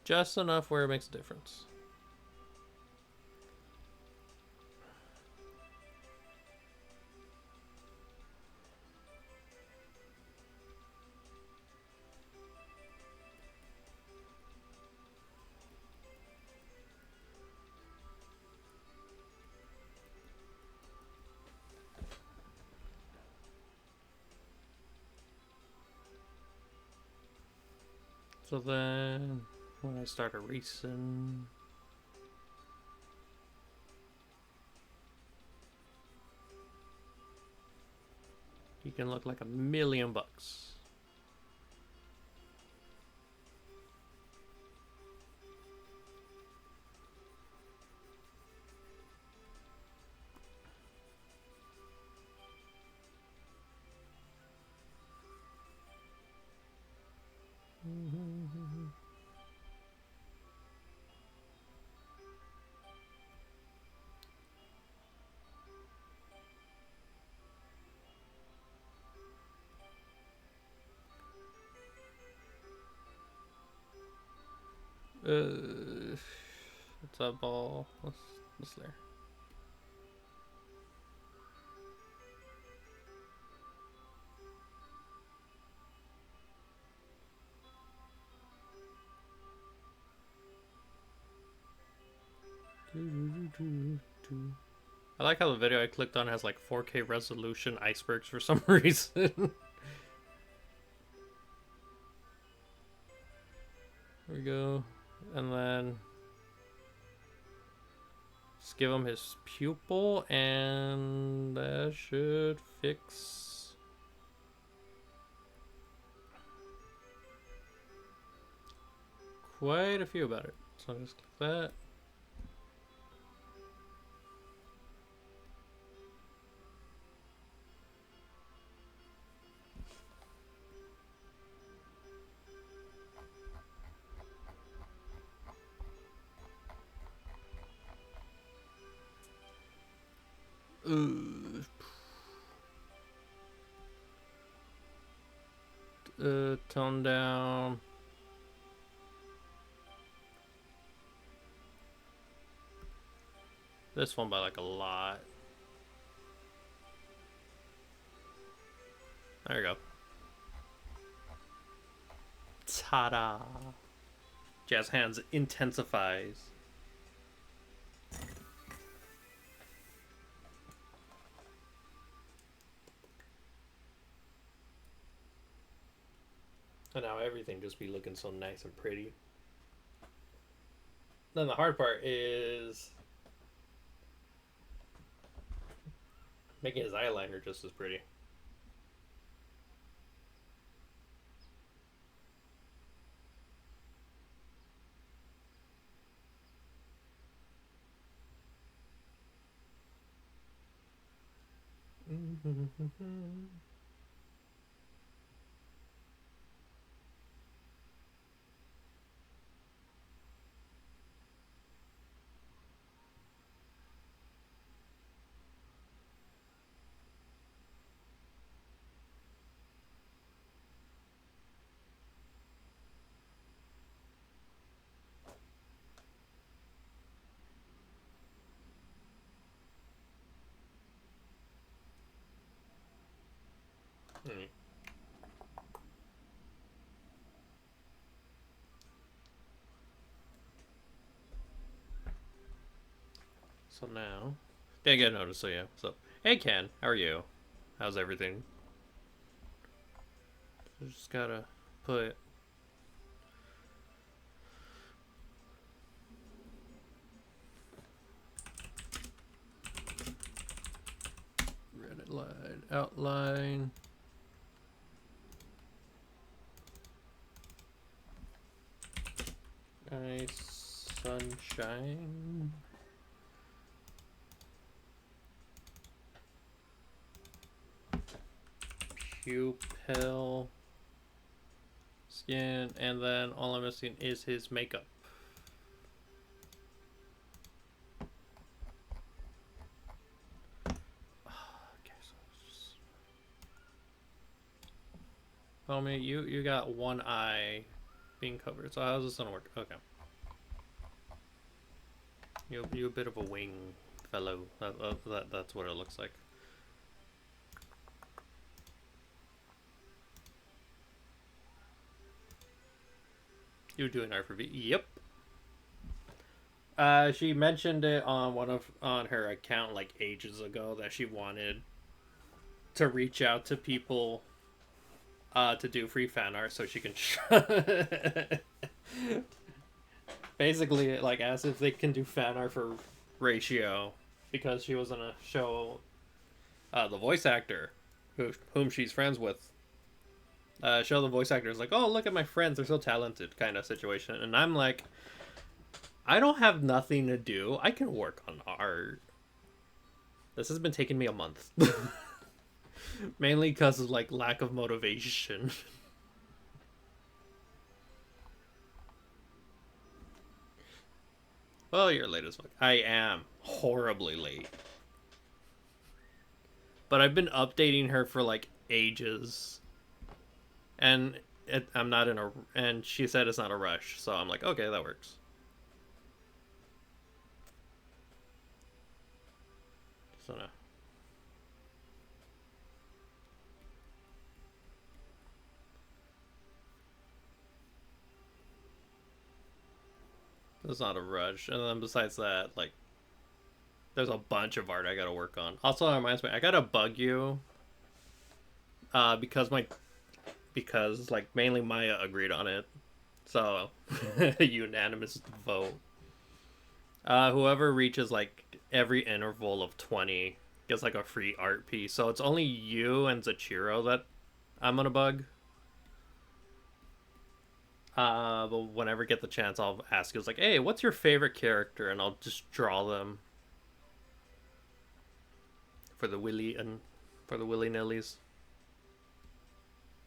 just enough where it makes a difference. So then, when I start erasing, he can look like $1,000,000. What's that ball? What's this layer? I like how the video I clicked on has like 4K resolution icebergs for some reason. There we go. And then just give him his pupil, and that should fix. Quite a few about it. So I'll just click that. Tone down. This one by like a lot. There you go. Ta-da! Jazz Hands intensifies. And now everything just be looking so nice and pretty. Then the hard part is making his eyeliner just as pretty. Hmm. So now, didn't get noticed. So yeah. So hey, Ken, how are you? How's everything? Just gotta put. Red line, outline. Nice sunshine. Pupil. Skin. And then all I'm missing is his makeup. Okay, so just... Homie, you got one eye being covered. So how's this gonna work? Okay. You a bit of a wing fellow. That's what it looks like. You doing R4V? Yep. She mentioned it on her account like ages ago that she wanted to reach out to people to do free fan art so she can basically like ask if they can do fan art for Ratio because she was gonna show the voice actor whom she's friends with. Show the voice actors like, oh, look at my friends, they're so talented kind of situation. And I'm like, I don't have nothing to do. I can work on art. This has been taking me a month. Mainly because of like lack of motivation. Well, you're late as fuck. I am horribly late. But I've been updating her for like ages. And I'm not in a... And she said it's not a rush. So I'm like, okay, that works. So no. It's not a rush. And then besides that, like, there's a bunch of art I gotta work on. Also, that reminds me, I gotta bug you. Because like mainly Maya agreed on it. So unanimous vote. Whoever reaches like every interval of 20 gets like a free art piece. So it's only you and Zachiro that I'm gonna bug. But whenever I get the chance, I'll ask you. It's like, hey, what's your favorite character? And I'll just draw them for the willy nillies.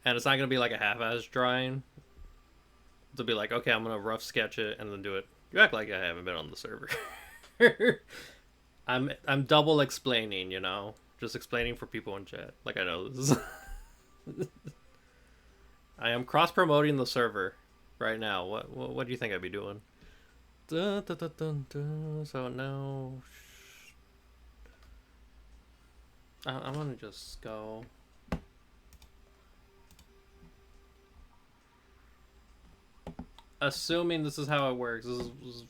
And it's not gonna be like a half-ass drawing. It'll be like, okay, I'm gonna rough sketch it and then do it. You act like I haven't been on the server. I'm double explaining, you know, just explaining for people in chat. Like I know this is. I am cross promoting the server right now. What do you think I'd be doing? Dun, dun, dun, dun, dun. So now I'm gonna just go. Assuming this is how it works. This is...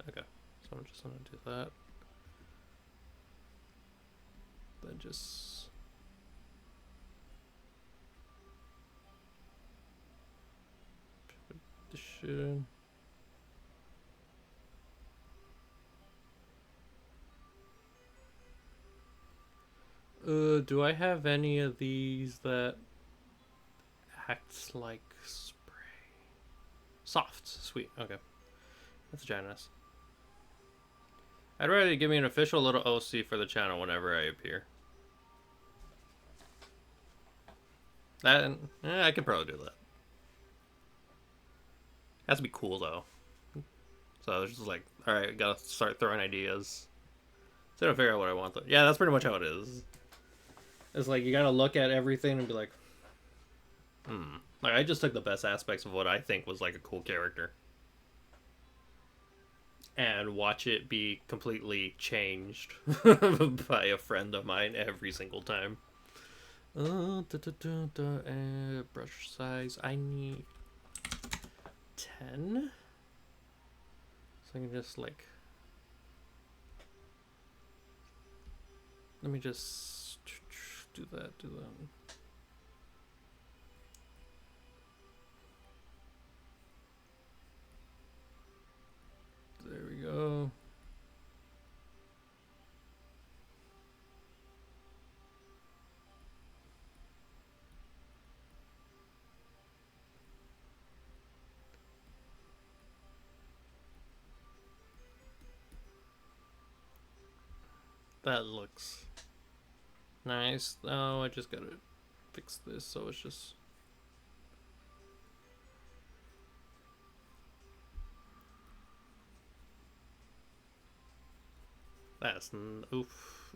Okay, so I'm just gonna do that. Then just shit. Do I have any of these that acts like spray? Soft, sweet. Okay, that's generous. I'd rather give me an official little OC for the channel whenever I appear. That I could probably do that. Has to be cool though. So it's just like, all right, gotta start throwing ideas. So to figure out what I want. Yeah, that's pretty much how it is. It's like you gotta look at everything and be like, Like I just took the best aspects of what I think was like a cool character, and watch it be completely changed by a friend of mine every single time. Brush size. I need 10. So I can just like. Let me just do that. There we go. That looks nice. Oh, I just gotta fix this so it's just. That's oof.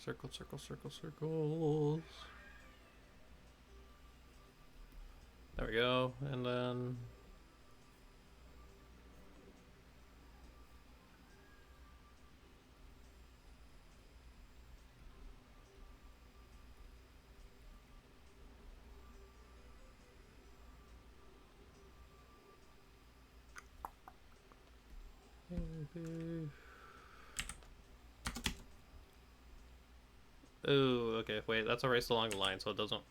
Circles. There we go, and then. Oh, okay. Wait, that's erased along the line, so it doesn't.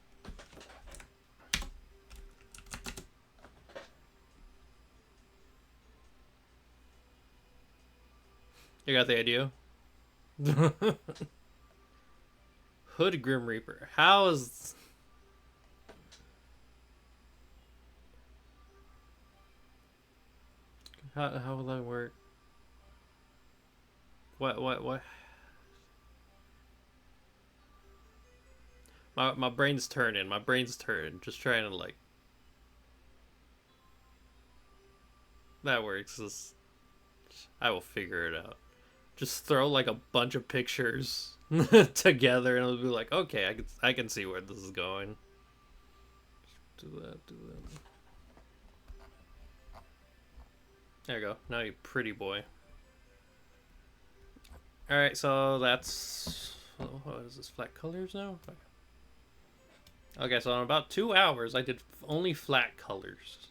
You got the idea? Hood Grim Reaper. How is. How will that work? What? My brain's turning. My brain's turning. Just trying to like. That works. I will figure it out. Just throw like a bunch of pictures together, and it'll be like, okay, I can see where this is going. Do that. There you go. Now you pretty boy. All right, so that's what is this? Flat colors now. Okay, so in about 2 hours, I did only flat colors.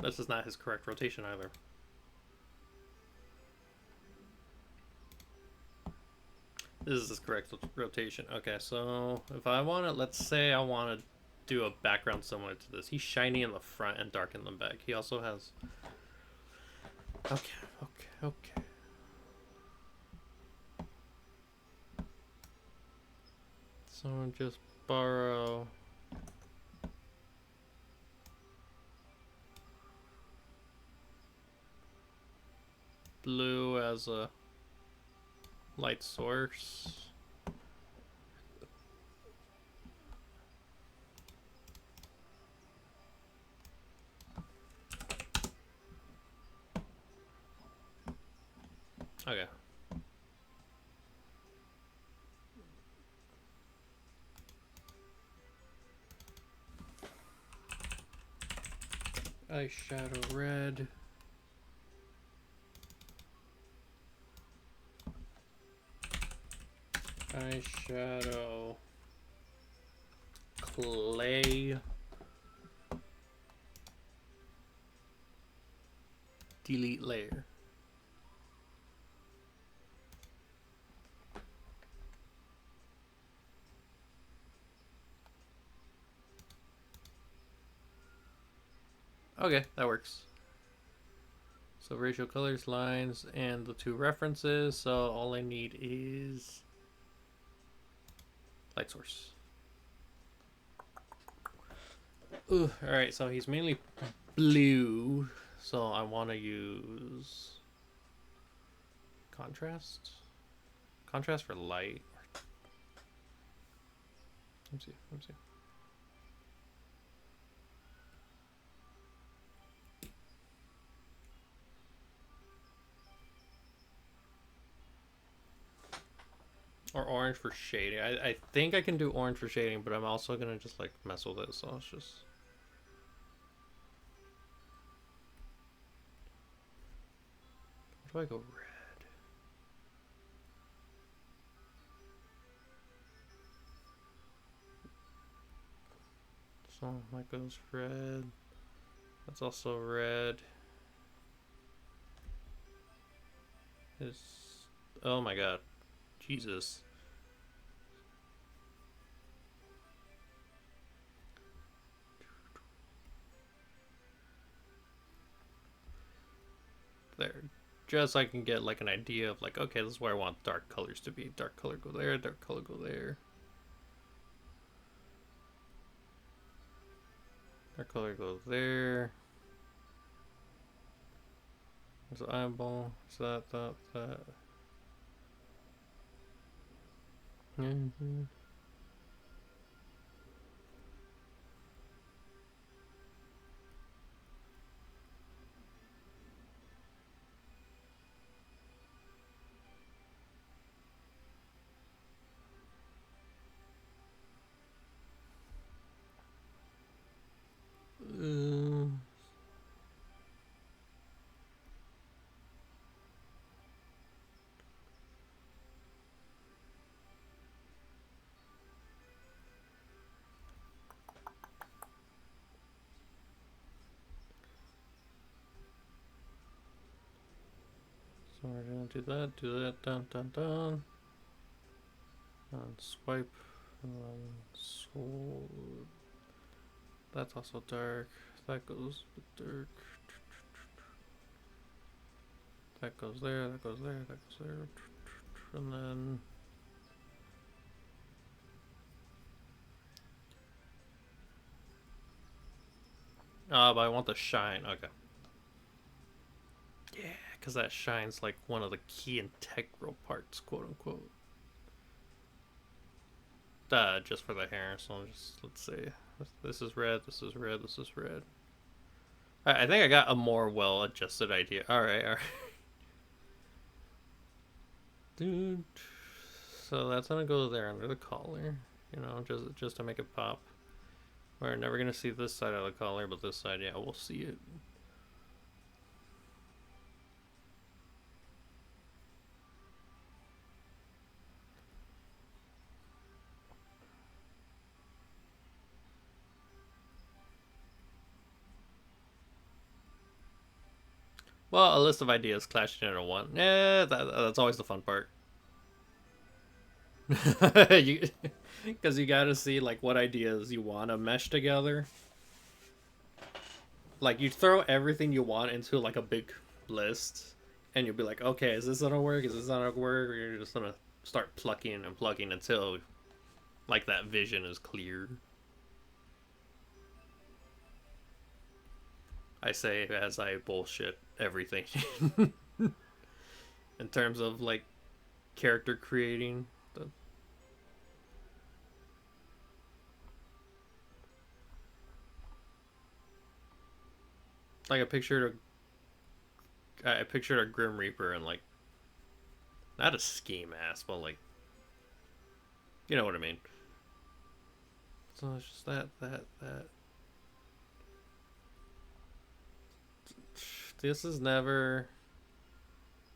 This is not his correct rotation either. This is his correct rotation. Okay, so if I want to, let's say I want to do a background similar to this. He's shiny in the front and dark in the back. He also has... Okay. So just borrow... blue as a light source. Okay. Eyeshadow red. Eyeshadow clay. Delete layer. Okay, that works. So ratio colors, lines, and the two references. So all I need is light source. Ooh, alright, so he's mainly blue. So I want to use contrast. Contrast for light. Let me see. Or orange for shading. I think I can do orange for shading, but I'm also gonna just like mess with it, so it's just. Where do I go red? So that goes red. That's also red. Is oh my god. Jesus. There. Just so I can get like an idea of like, okay, this is where I want dark colors to be. Dark color go there, dark color go there. Dark color goes there. There's the eyeball. So that. Mm-hmm. So we're gonna do that, dun. And swipe, and then so that's also dark. That goes dark. That goes there, that goes there, that goes there. And then but I want the shine. Okay. Yeah, because that shine's like one of the key integral parts, quote unquote. Just for the hair. So let's see. This is red. This is red. This is red. I think I got a more well-adjusted idea. All right. Dude. So that's gonna go there under the collar. You know, just to make it pop. We're never gonna see this side of the collar, but this side, yeah, we'll see it. Well, a list of ideas clashing into one. Yeah, that's always the fun part. Because you gotta see like what ideas you want to mesh together. Like you throw everything you want into like a big list, and you'll be like, okay, is this gonna work? Is this not gonna work? Or you're just gonna start plucking and plugging until like that vision is clear. I say as I bullshit everything in terms of like character creating. Like I pictured a Grim Reaper and like not a ski mask, but like you know what I mean. So it's just that. This is never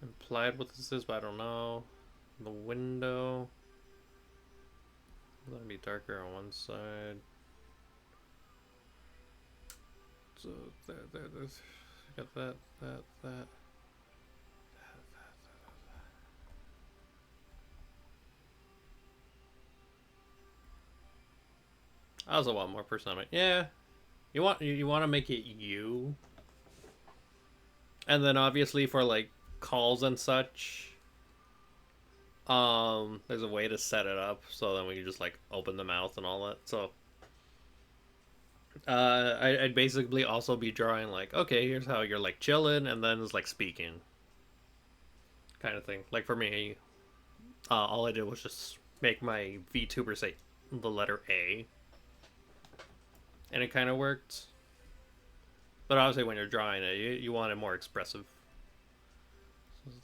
implied what this is, but I don't know. The window. Let me be darker on one side. So there's got that. I also want more personality. Yeah. You want to make it you, and then obviously for like calls and such, there's a way to set it up so then we can just like open the mouth and all that. So I'd basically also be drawing like, okay, here's how you're like chilling, and then it's like speaking, kind of thing. Like for me, all I did was just make my VTuber say the letter A, and it kind of worked. But obviously, when you're drawing it, you want it more expressive.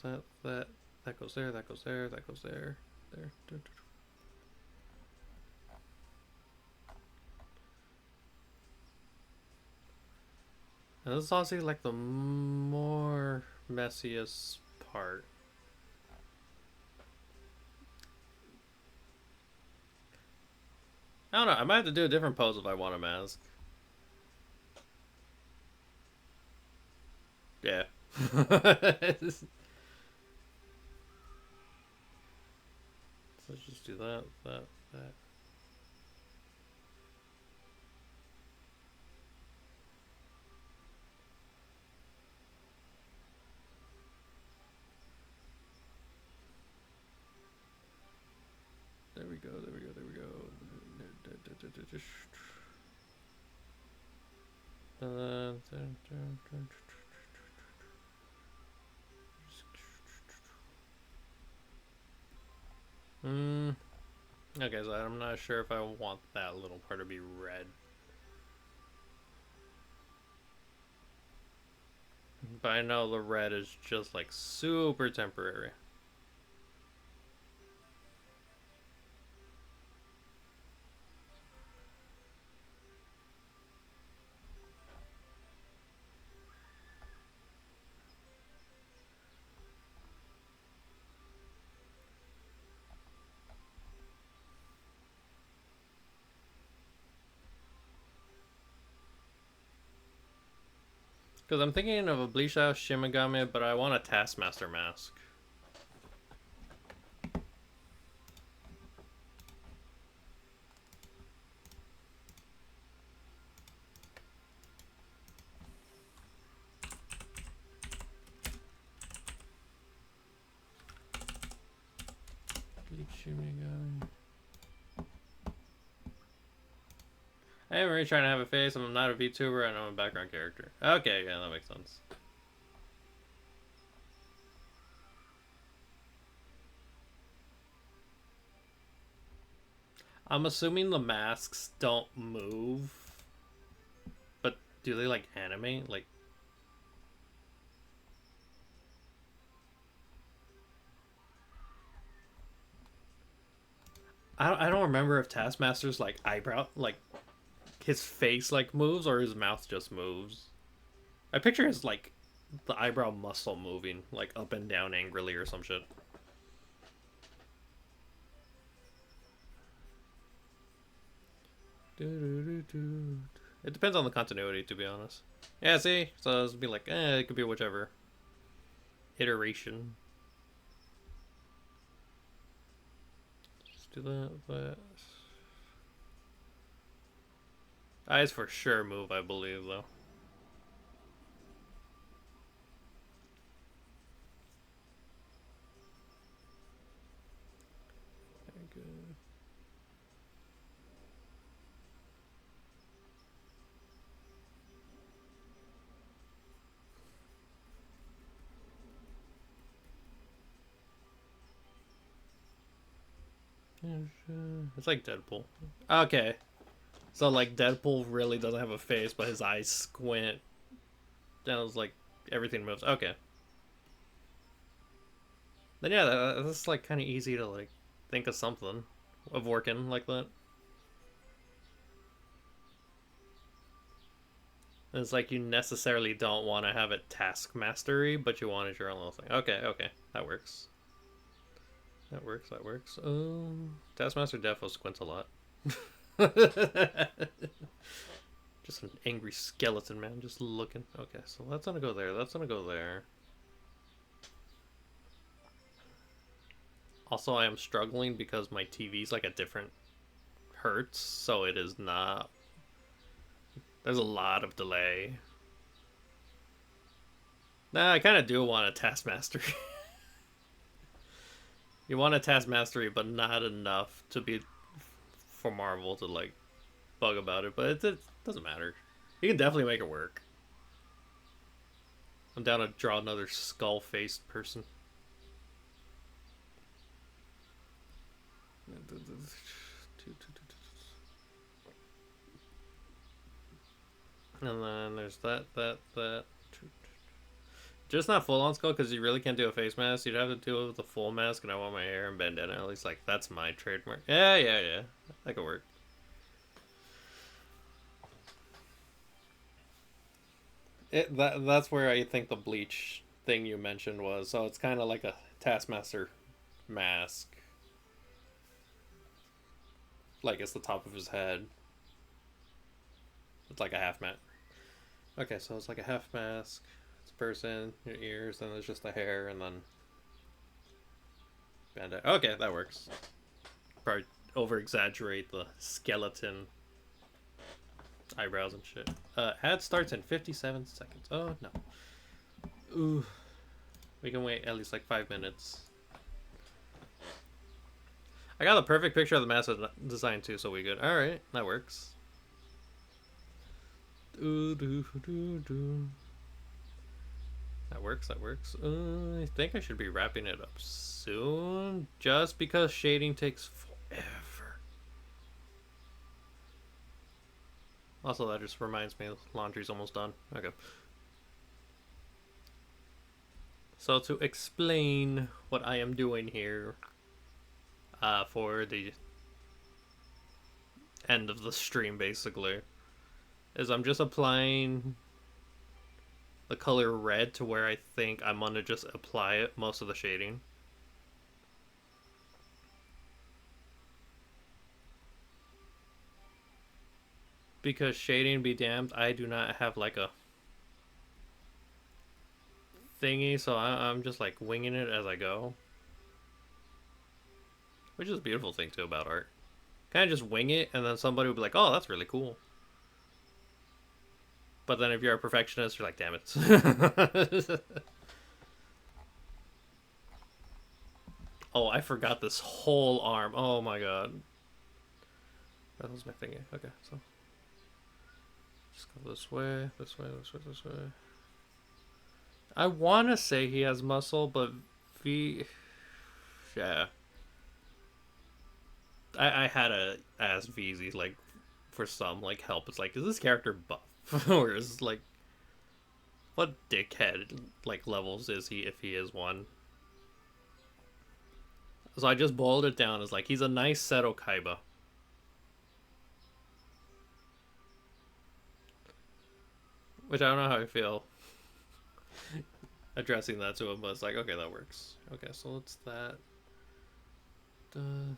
So that goes there, that goes there, that goes there, there. And this is honestly like the more messiest part. I don't know. I might have to do a different pose if I want a mask. Yeah. Let's just do that, that. There we go, there we go, there we go. Okay, so I'm not sure if I want that little part to be red. But I know the red is just like super temporary. Because I'm thinking of a Bleach Out Shimigami, but I want a Taskmaster mask. Bleach Shimigami. I am really trying to have a face. I'm not a VTuber and I'm a background character. Okay, yeah, that makes sense. I'm assuming the masks don't move, but do they like animate? Like, I don't remember if Taskmaster's like eyebrow, like his face like moves or his mouth just moves. I picture his like the eyebrow muscle moving like up and down angrily or some shit. It depends on the continuity, to be honest. Yeah, see? So it'd be like, it could be whichever iteration. Just do that. Eyes for sure move, I believe, though. Very good. It's like Deadpool. Okay. So, like, Deadpool really doesn't have a face, but his eyes squint. Then it's like, everything moves. Okay. Then, yeah, that's, like, kind of easy to, like, think of something of working like that. And it's like you necessarily don't want to have it task mastery, but you want it your own little thing. Okay, okay. That works. That works, that works. Taskmaster defo squints a lot. Just an angry skeleton, man, just looking. Okay, so that's gonna go there. That's gonna go there. Also, I am struggling because my TV's like a different hertz, so it is not There's a lot of delay. Nah, I kind of do want a Taskmaster. You want a Task Mastery, but not enough to be for Marvel to like bug about it. But it doesn't matter. You can definitely make it work. I'm down to draw another skull-faced person. And then there's that. Just not full on skull because you really can't do a face mask. You'd have to do it with a full mask, and I want my hair and bandana. At least, like, that's my trademark. Yeah. That could work. That's where I think the bleach thing you mentioned was. So it's kind of like a Taskmaster mask. Like, it's the top of his head. It's like a half mask. Okay, so it's like a half mask. Person, your ears, then there's just the hair, and then bandit. Okay, that works. Probably over exaggerate the skeleton eyebrows and shit. Ad starts in 57 seconds. Oh no. Ooh. We can wait at least like 5 minutes. I got the perfect picture of the mask design too, so we good. Alright, that works. That works. I think I should be wrapping it up soon. Just because shading takes forever. Also, that just reminds me laundry's almost done. Okay. So to explain what I am doing here for the end of the stream, basically, is I'm just applying the color red to where I think I'm gonna just apply it, most of the shading. Because shading be damned, I do not have like a thingy, so I'm just like winging it as I go. Which is a beautiful thing too about art. Kind of just wing it, and then somebody will be like, oh, that's really cool. But then if you're a perfectionist, you're like, damn it. Oh, I forgot this whole arm. Oh my god. That was my thingy. Okay, so. Just go this way, this way. I want to say he has muscle, but yeah. I had to ask VZ, like, for some, like, help. It's like, is this character buff? Or is, like, what dickhead, like, levels is he, if he is one? So I just boiled it down as, like, he's a nice Seto Kaiba. Which I don't know how I feel addressing that to him, but it's like, okay, that works. Okay, so let's that.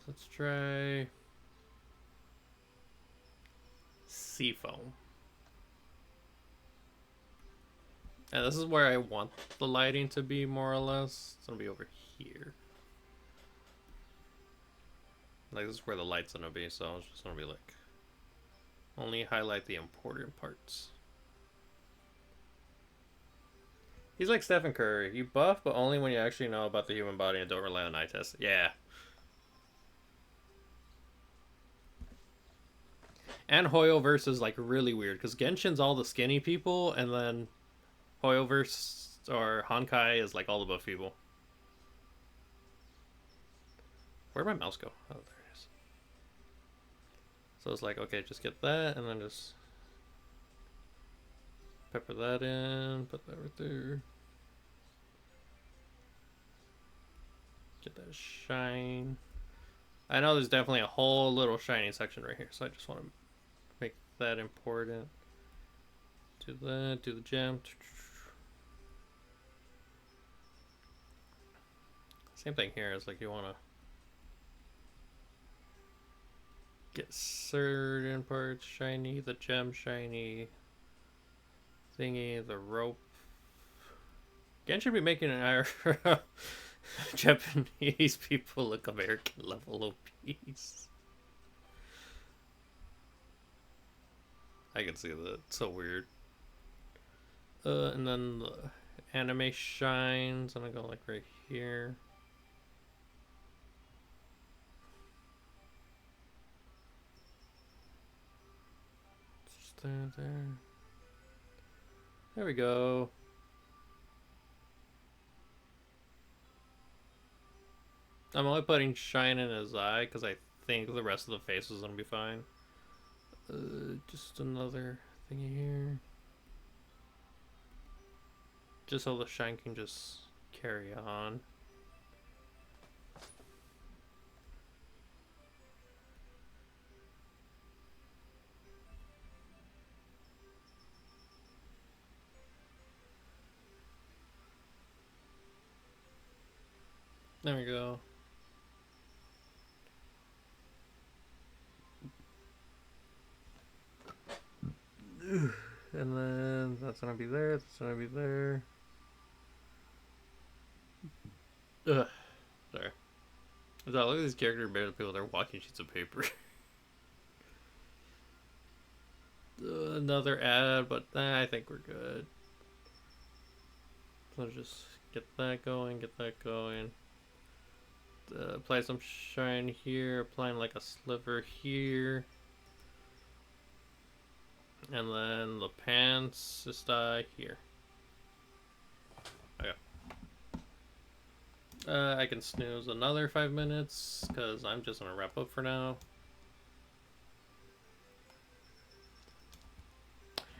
Let's try Seafoam. And this is where I want the lighting to be, more or less. It's gonna be over here. Like, this is where the light's gonna be, so it's just gonna be like, only highlight the important parts. He's like Stephen Curry. You buff, but only when you actually know about the human body and don't rely on eye tests. Yeah. And Hoyoverse is like really weird because Genshin's all the skinny people, and then Hoyoverse or Honkai is like all the buff people. Where'd my mouse go? Oh, there it is. So it's like, okay, just get that, and then just pepper that in, put that right there. Get that shine. I know there's definitely a whole little shiny section right here, so I just want to make that important. Do that, do the gem. Same thing here, is like you want to get certain parts shiny, the gem shiny, thingy, the rope. Gen should be making an Japanese people look American level obese. I can see that. It's so weird. And then the anime shines. I'm gonna go like right here. Just there. There we go. I'm only putting shine in his eye because I think the rest of the face is gonna be fine. Just another thingy here. Just so the shine can just carry on. There we go. And then that's gonna be there, that's gonna be there. Ugh. Sorry. So look at these character better people, they're walking sheets of paper. Another ad, but I think we're good. So just get that going, get that going. Apply some shine here, applying like a sliver here. And then the pants just here. Okay. I can snooze another 5 minutes because I'm just gonna wrap up for now.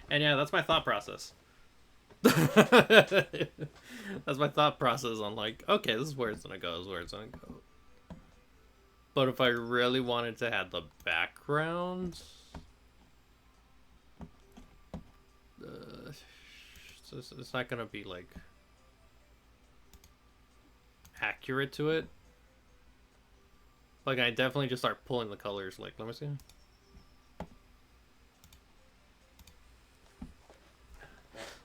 And yeah, that's my thought process. That's my thought process on like, okay, this is where it's gonna go, this is where it's gonna go. But if I really wanted to have the background, it's not gonna be like accurate to it. Like I definitely just start pulling the colors. Like, let me see.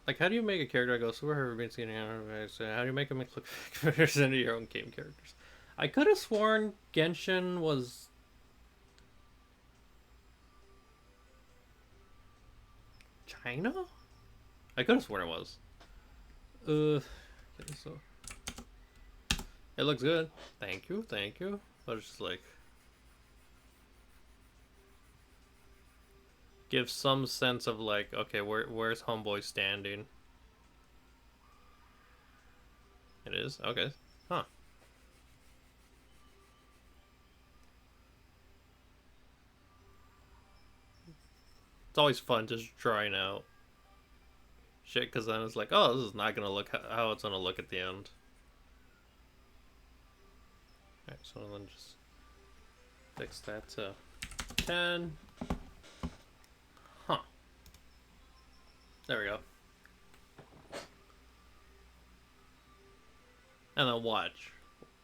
Like, how do you make a character that goes super hard been seen anime? How do you make them look better than your own game characters? I could have sworn Genshin was China. I could have sworn it was. Okay, so it looks good. Thank you, thank you. But it's just like give some sense of like, okay, where's Homeboy standing? It is? Okay. Huh. It's always fun just trying out shit, because then it's like, oh, this is not gonna look how it's gonna look at the end. Alright, so then just fix that to 10. Huh. There we go. And then watch.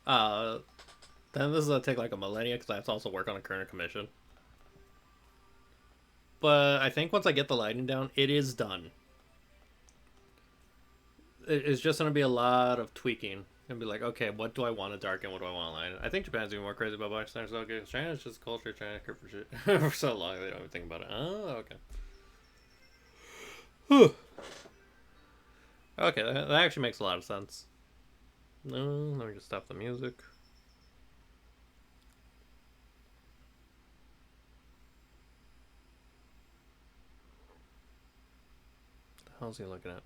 Then this is gonna take like a millennia because I have to also work on a current commission. But I think once I get the lighting down, it is done. It's just gonna be a lot of tweaking. And be like, okay, what do I want to darken? What do I want to line? I think Japan's even more crazy about black stars. Okay, China's just culture trying to for shit for so long they don't even think about it. Oh, okay. Okay, that actually makes a lot of sense. No, let me just stop the music. What the hell's he looking at?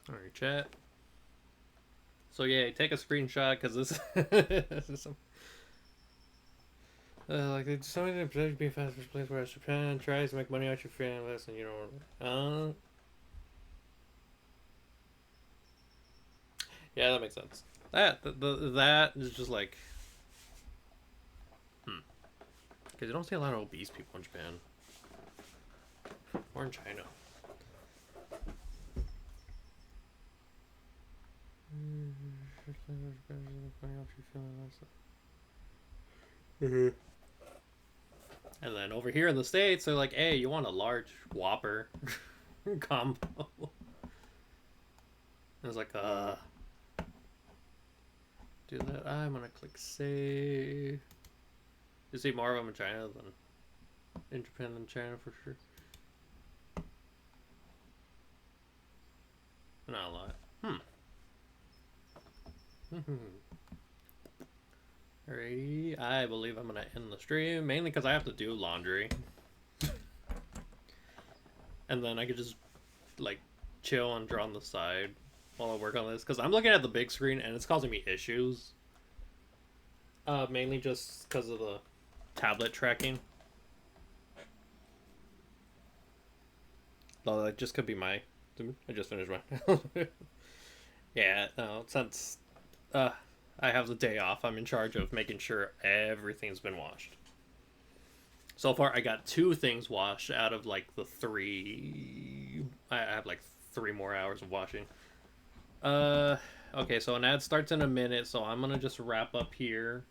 Alright, chat. So yeah, take a screenshot because this, this is some. Like somebody in a being fast first place where Japan tries to make money out your fan list and you don't. Yeah, that makes sense. That is just like, because you don't see a lot of obese people in Japan or in China. And then over here in the States, they're like, hey, you want a large Whopper combo? I was like, do that. I'm gonna click save. You see more of them in China than in Japan than China for sure. Not a lot. Alrighty, I believe I'm gonna end the stream mainly because I have to do laundry, and then I could just like chill and draw on the side while I work on this because I'm looking at the big screen and it's causing me issues. Mainly just because of the tablet tracking. Though that just could be my. I just finished mine. Yeah, no, since I have the day off, I'm in charge of making sure everything's been washed. So far, I got 2 things washed out of like the 3. I have like 3 more hours of washing. Okay, so an ad starts in a minute, so I'm gonna just wrap up here.